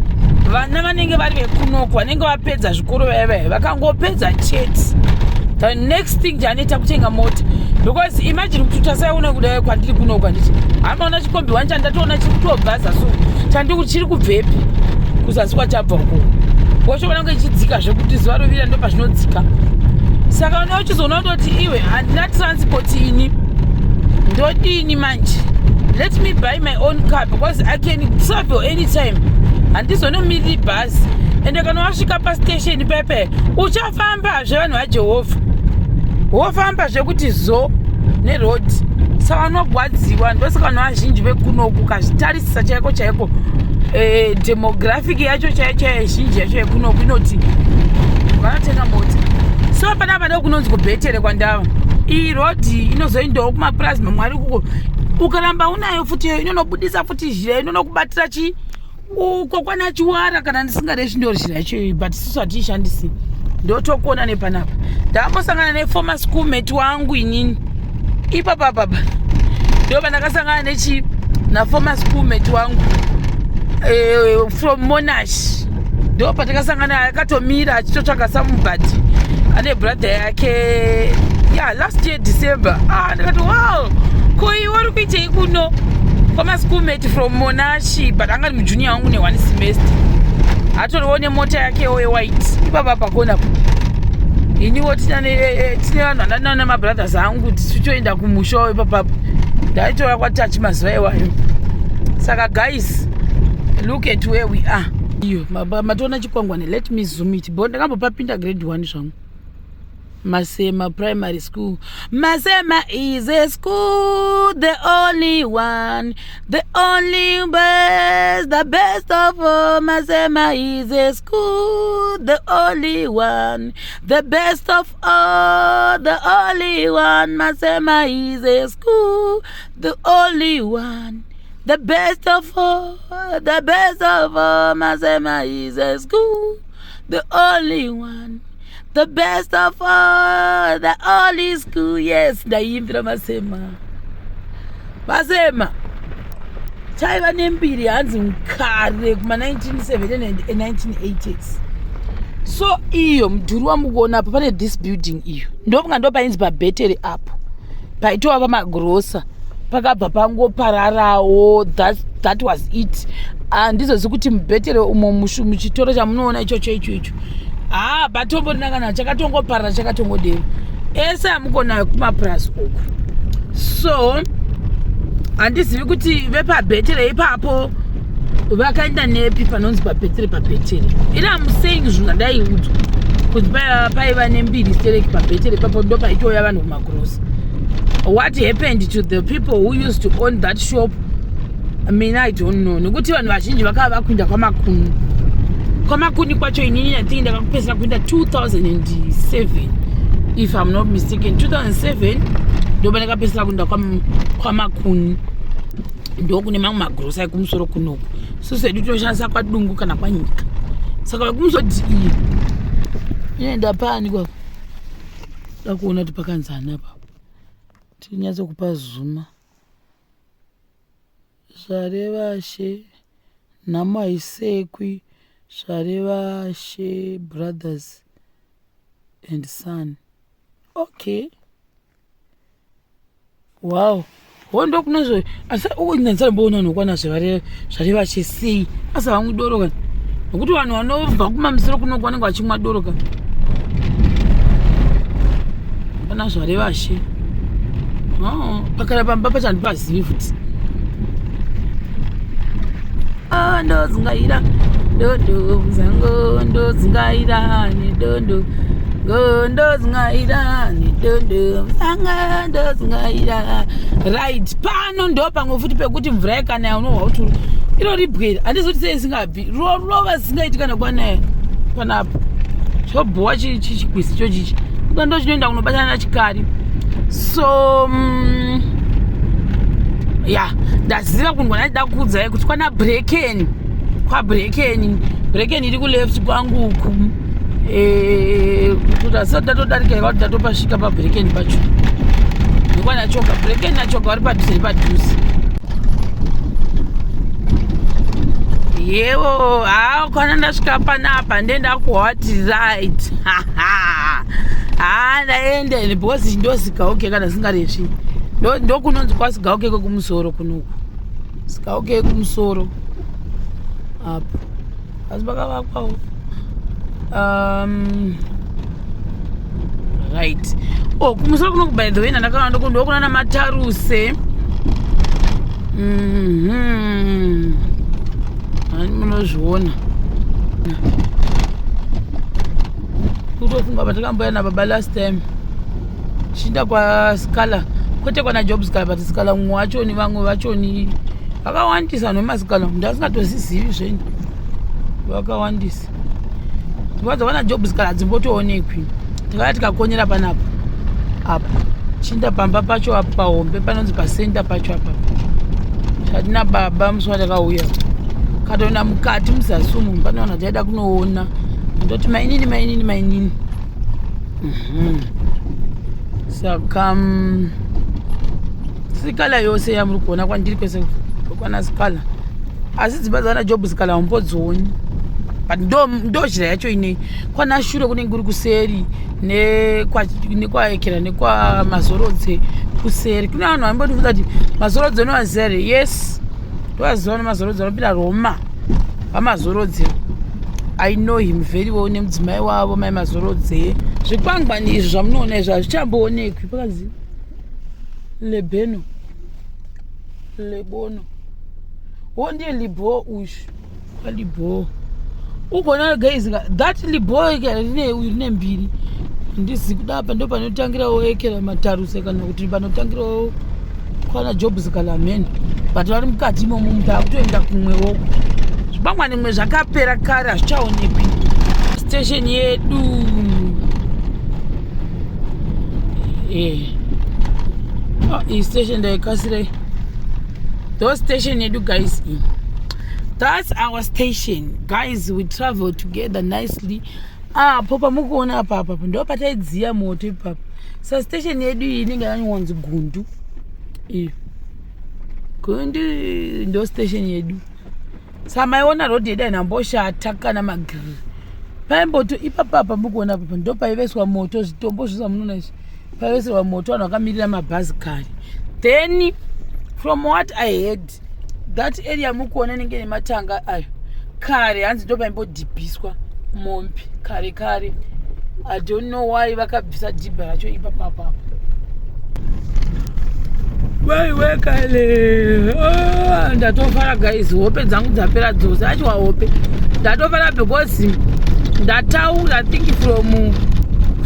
Speaker 1: vana vanenge vari vekunoko vanenge vapedza zvikoro vayavaya vakangopedza chete the next thing janoita kutenga mota because imagine kuti tasaiona kudai kwandiri kunoko handiti hamaona chikombi wani chandatoona chiri kutobvaza so chandiri chiri kubvepi kuzasi kwachabva uko wochoona kunge chidzika zvekuti zuva rovira ndo pazvinodzika. Saka una uchizoona kuti iwe handina transport ini ndodini manje let me buy my own car because I can travel anytime handizonomiriri bhazi ende kana wasvika pastation pepe uchafamba zvevanhu vajehovha wofamba zvekuti zo nerodi. Saka unogwadziwa ndosaka vanhu vazhinji vekunoku kazvitarisisa chaiko demographic yacho chaicho zhinji yacho yekunoku inoti vanotenga mota. So panapa ndokunonzi kubhetere kwandava iyi rodhi inozoindawo kumapurazi mwari kuko ukaramba unayo futi inonobudisa futi zhira inonokubatira uko kwana chiwara kana ndisingareshi ndori zhira yacho but isusu hatiishandisi ndotokona nepanapa. Ndakambosangana neformer schoolmate wangu inini ipapapapa ndo pandakasangana na former schoolmate wangu from Monash. Ndo patakasangana akatomira achitotsvaga somebody ane brother yake last year December. Ndikati wow, ko iwe uri kuitei kuno? Former schoolmate from Monash, but anga ni junior wangu ne one semester. Atorione mota yake white ipapa pakona. Iniwo tine vanhu na my brothers angu tichoenda kumusha ipapa. Ndaitora kwatouch mazuva iwayo. Saka guys, look at where we are. Iyo matona chikwangwane, let me zoom it. Bo ndakambopapinda grade 1 zvangu. Masema Primary School. Masema is a school, the only one, the only best, the best of all. Masema is a school, the only one, the best of all, the only one. Masema is a school, the only one, the best of all, the best of all. Masema is a school, the only one, the best of all, the only school. Yes, ndaimbira Masema. Masema chaiva nembiri hanzi mukare kuma 1970 and 1980s. So iyo mudhuri wamukuona apa pane this building iyo ndopunga ndo painzi pabhetere apo paitova pamagrosa pakabva pangopararawo. That was it. Handizozi kuti mubhetere umo muchitoro chamunoona ichocho icho batombo rinakana chakatongoparara chakatongodeva ese amukonayo kumapurasi uku. So handizivi kuti vepabhetere ipapo vakaenda nepi panonzi pabhetere. Ina musaying zvinhu ndaiudzwa kuti paiva nembiri stereki pabhetere ipapo ndo paitouya vanhu kumagrosa. What happened to the people who used to own that shop? I mean, I don't know. Nokuti vanhu vazhinji vakava vakuinda kwamakuni kwacho inini natingi ndakakupesera kuinda 2007 if I'm not mistaken. 2007 ndo ndakapesera kuinda kwamakuni. Ndo kune mamwe magrosa ekumusoro kunoku. So sedu tinoshandisa kwadungu kana kwanyika. Saka vakumusoti iyi inoenda pani kwapo. Ndakuona kuti pakanzana apa. Tinyatso kupa zuma. Zvarevashe namaisekwi, zvarevashe brothers and son. Okay. Wow. Wondo kunozo asa uinganzana mbona nokwana zvarevashe sei asa vangu doroka. Nokuti vanhu vanobva kumamusoro kunokwana kwachimwa doroka. Pana zvarevashe. Pakara pamba pachandipazivi futi. Ndozingaira dondo zango ndozingaira ni dondo ndozingaira ni dondo zanga ndozingaira. Right, pano ndo pamwe futi pekuti mvura yakanaya unohwa kuti inoribwera. Handizoti sei isingabvi rova zisingaitika nekwanaya panapo chobhowa chikwisi chochichi ndo chinoenda kunobatana nachikari. So ndaziva kunhu kwandida kukuudzai kuti kwana Brekeni. Brekeni iri kuleft kwangu uku. Kuti asati ndatodarika kuti ndatopasvika paBrekeni pacho. Ndikwana choka Brekeni nachoka vari padhuze. Yewo, kwana ndasvika panapa ndenda kuwati right. Ndaenda because ndozikauke kana singarevi. Ndo kunonzi kwasigauke kwekumusoro kunoku. Sigauke kumusoro. Apo. Asi pakavakwawo. Right. Kumusoro kunoku by the way ndakaona ndokuna namataruse. Munozviona. Kutofunga patakamboya nababa last time. Chinda kwa Scala. Kwete kwana job Scala but Scala mumwe wachoni vamwe vachoni vakawandisa nemasikala ndasingatozvizivi zvenyu vakawandisa. Tikwadza wana job Scala dzimbotoonekwi. Tikava tikakonyera panapo apo chinda pamba pacho apo pahombe panonzi pasenda pacho apa. Chatina baba musi watakauya katoenda mukati musasumu panoona taida kunoona ndoti mainini. Saka Sikala yose yamuri kuona kwandiri kwese kwana Sikala asi dzimba dzana Job Sikala umbodzoni but ndo njira yacho inei kwana Shure kunenge kuri kuseri nekwa Ekera nekwa Mazorodze kuseri. Kuna vanhu vambondifunza kuti Mazorodze nowazere. Yes, ndowaziva neMazorodze vanopinda Roma vamazorodze. I know him very well. Nemudzimai wavo mai Mazorodze. Zvikwangwani izvi zvamunoona izvi hazvichamboonekwi pakazi Lebeno Lebono wondiye Libo ushu Libo ugona guys that Libo rine mbiri ndizi kudapa ndo panotangirawo Ekera Mataruse kana kuti panotangirawo kwana Job Sikala men but vari mukati imomo munhu akutoenda kumwewo zvibangwani mwe zvakapera kare hazvichaonekwi. Station yedu station ndaikasirai those station yedu guys. That's our station guys. We travel together nicely. Popa mukuona apa ndo pataidziya moto ipapa. Sa station yedu iyi inenge yanyanzi Gundu. Gundu ndo station yedu. Samaiona road yedu inamboshata kana magiri. Paimboto ipapa mukuona apa ndo paiveswa moto zvitombo zvisamunona izvi. Paiveswa moto vanhu vakamirira mabhazi kare. Then from what I heard that area mukuona inenge nematanga ayo kare hanzi ndo paimbodhibhiswa mombe kare. I don't know why vakabvisa dhibha racho ipapa. Kale ndatofara guys, hope dzangu dzapera dzose achiwa hope ndatofara because ndataura I think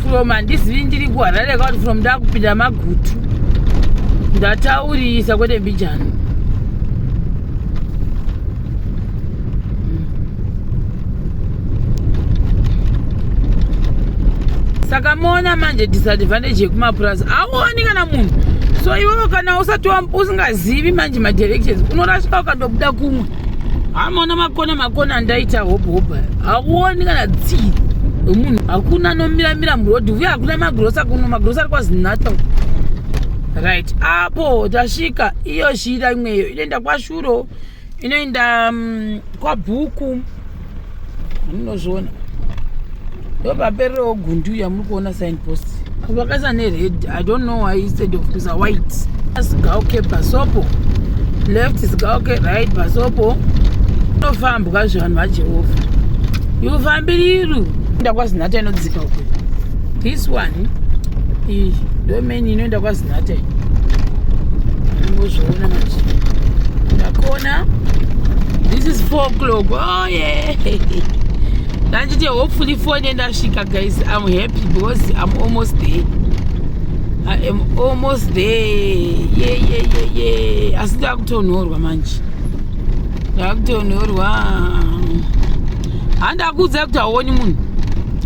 Speaker 1: from handizivi ndiri kuHarare kuti from ndakupinda Magutu ndataurisa kwete Mbijana. Saka mona manje disadvantage yekumapurasi auoni kana munhu. So iwewe kana usati usingazivi manje madirections unorasika ukandobuda kumwe. Hamona makona ndaita hope auoni kana tsiri munhu. Hakuna nomira murodhi uye hakuna magrosa kuno. Magrosa ari kwaZinata right. Apo tasvika iyo shira imweyo inoenda kwaShuro inoenda kwaBhuku munozviona. Ndopaperewo Gundu yamuri kuona signpost vakaisa nered. I don't know why instead of kuisa white. Sigauke Basopo left, Sigauke right Basopo. Unofambwa zvanhu vaJehovha yufambiriru inoenda kwaZinata inodzika uko. This one ndo main inoenda kwaZinata ngozviona manje ndakona. This is 4 o'clock. Oh yeah. Nanjiti hopefully 4 ndasvika guys. I'm happy because I'm almost there. I am almost there. Yeah. Asi ndakutonhorwa manje. Ndakutonhorwa. Handakudza kuti hauoni munhu.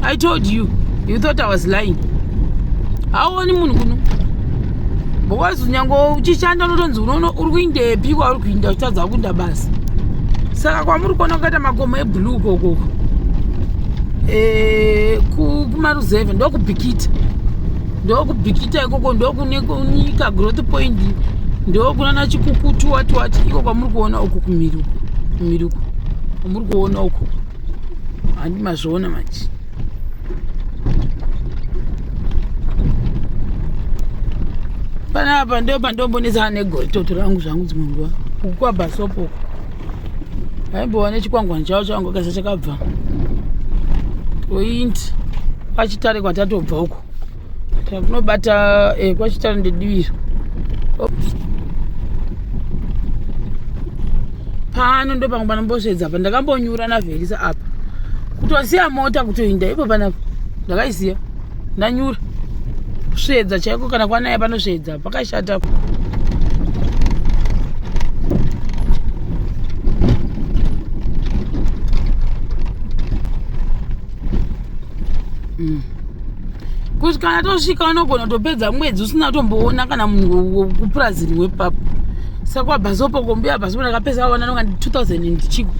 Speaker 1: I told you. You thought I was lying. Hauoni munhu kuno. Because unyango uchishanda unotonzi unoona uri kuindepi kwauri kuinda uchitadza kunda basi. Saka kwamuri kuona kukaita makomo eblue koko. Kumaruzeve ndokubhikita ikoko ndokunyika growth point ndokunana Chikukutu wati iko kwamuri kuona uku kumiruku kwamuri kuona uku handi mazviona manje. Panapa ndo pandombonesana negoritoto rangu zvangu dzimwe nguva uku kwaBhasopo haimbowane chikwangwani chavo changu kasa chakabva oindi kwachitare kwatatobva uko takunobata kwachitare ndediviro. Pano ndo pangu panombosvedza pa ndakambonyura naVherisa apa kutosiya mota kutoinda ipo panapa ndakaisiya ndanyura kusvedza chaiko kana kwanaya panosvedza pakashata. Kuti kana tosvika unogona kutopedza mwedzi usina tomboona kana munhu wekupurazi rimwe papo. Saka kwaBhasopo kombiya Bhasopo ndakapesa vaona nonga 2000 chiko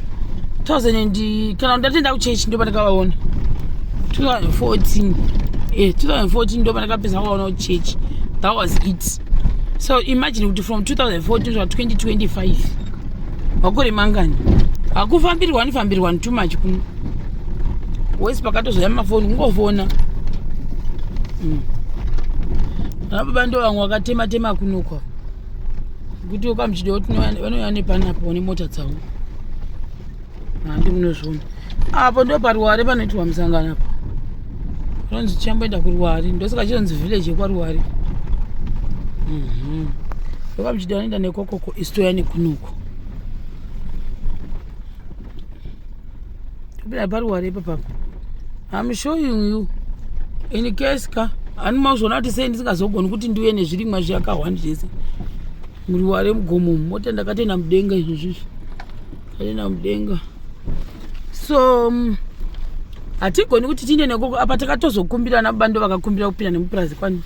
Speaker 1: 2000 kana ndatenda kuchechi ndo pandakavaona 2014. 2014 ndo pandakapesa vaona kuchechi. That was it. So imagine kuti from 2014 to 2025 wakore mangani hakufambirwani too much kuno wese pakatozoya mafoni kungofona anababa ndo vamwe vakatema kunokwa kuti ukamuchida kuti vanoya nepanapo nemota dzavo handi munozviona apo ndo paruware panoitwa musangano apo unonzi chamboenda kuruware ndosaka chinonzi village yekwaruware ukamuchida vanoenda nekokoko isitoya nekunoko topinda paruware ipapapo I'm showing you in case ka animauzvona kuti sei ndisingazogoni kuti ndiuye nezvirimwa zvakawanda zvese muruware mugomo mota ndakatenda mudenga izvozvizvi katenda mudenga so hatigoni kuti tiinde nekoko apa takatozokumbira nabando vakakumbira kupinda nemupurazi kwani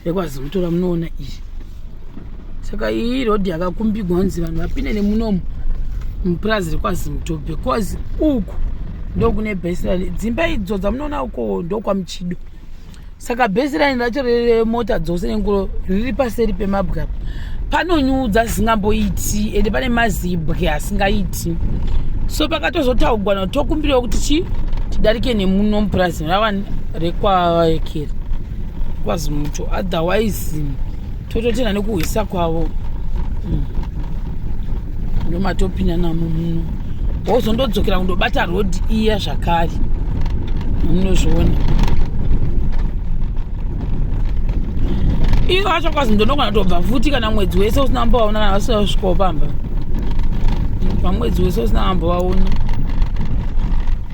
Speaker 1: rekwazimutora munoona izvi saka iyi rodhi yakakumbigwa kunzi vanhu vapinde nemunomu mupurazi rekwazimuto because uku ndokune bhesirani dzimba idzo dzamunoona uko ndokwamuchido saka bhesirani racho remota dzose nengoro riri paseri pemabwe apa panonyudza zisingamboiti ende pane mazibwe asingaiti so pakatozotaugwa na tokumbirawo kuti chi tidarike nemuno mupurazi rava rekwavekera kwazimuto otherwise tototenda nekuhwisa kwavo ndomatopinda namo muno wozondodzokera kundobata rodhi iya zvakare munozviona iyo acho kwazi ndonogona tobva futi kana mwedzi wese usina ambovaona kana vasina kusvikawo pamba pamwedzi wese usina ambovaona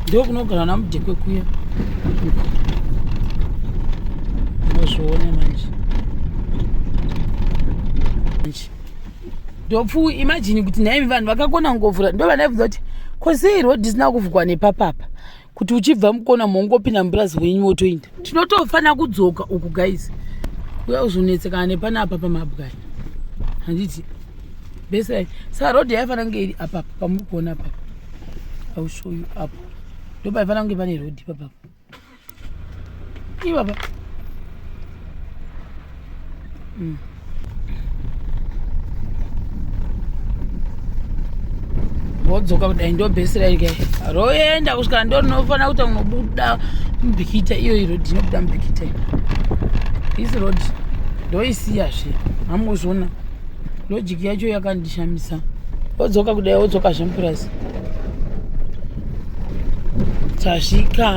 Speaker 1: ndo kunogara namudhekwe kuya munozviona manje ndopfu imagine kuti naimi vanhu vakakona ngovhura ndo vandaibvunza kuti kwasei rodhi isina kuvhurwa nepapapa kuti uchibva mukona mongopinda mupurazi wenyu wotoinda tinotofana kudzoka uku guys uya uzonetsekana nepanapa pamabwai handiti bese saka rodhi yaifana kunge iri apapa pamuri kuona apapa I'll show you apo ndo paifana kunge pane rodhi papapa ipapa wodzoka kudai ndo bhesira iri kai roenda kusvika ndo rinofanira kuti unobuda mubhikita iyo irodhi inobuda mubhikita isi rodhi ndoisiyazve hamuzvona lojiki yacho yakandishamisa wodzoka kudai wodzoka zvemupurazi tasvika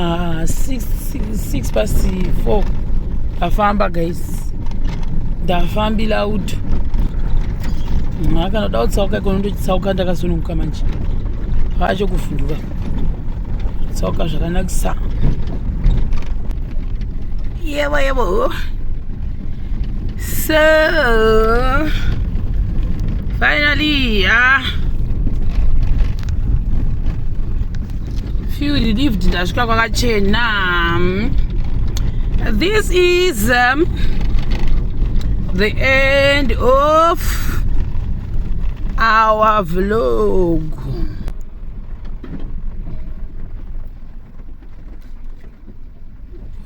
Speaker 1: 6 past 4 ndafamba guys ndafambila uto makanoda kutsauka ikono ndochitsauka ndakasununguka manje pacho kuvhunduka tsauka zvakanakisa yevo so finally feel relieved ndasvika kwakachena this is the end of our vlog.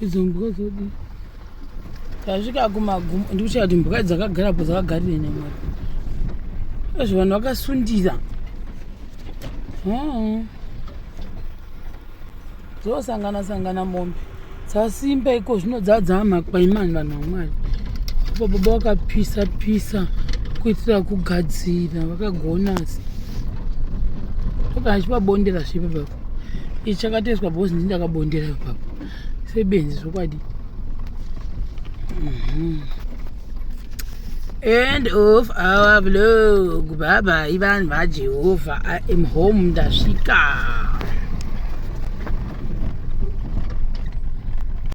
Speaker 1: Idzo mbuka zodi tasvika kumagumo ndikuchaya kuti mbuka dzakagarapo dzakagarire nemwari ezvo vanhu vakasundira dzosangana mombe dzasimba iko zvino dzadza makwaimani vanhu vamwari apo baba vakapisa kuitira kugadzira vakagona asi ukachipabondera zvipapapo ichi chakatoiswa bhozi ndindakabondera ipapo sebenzi zvokwadi end of our vlog. Bye bye vanhu vajehovha. I am home ndasvika.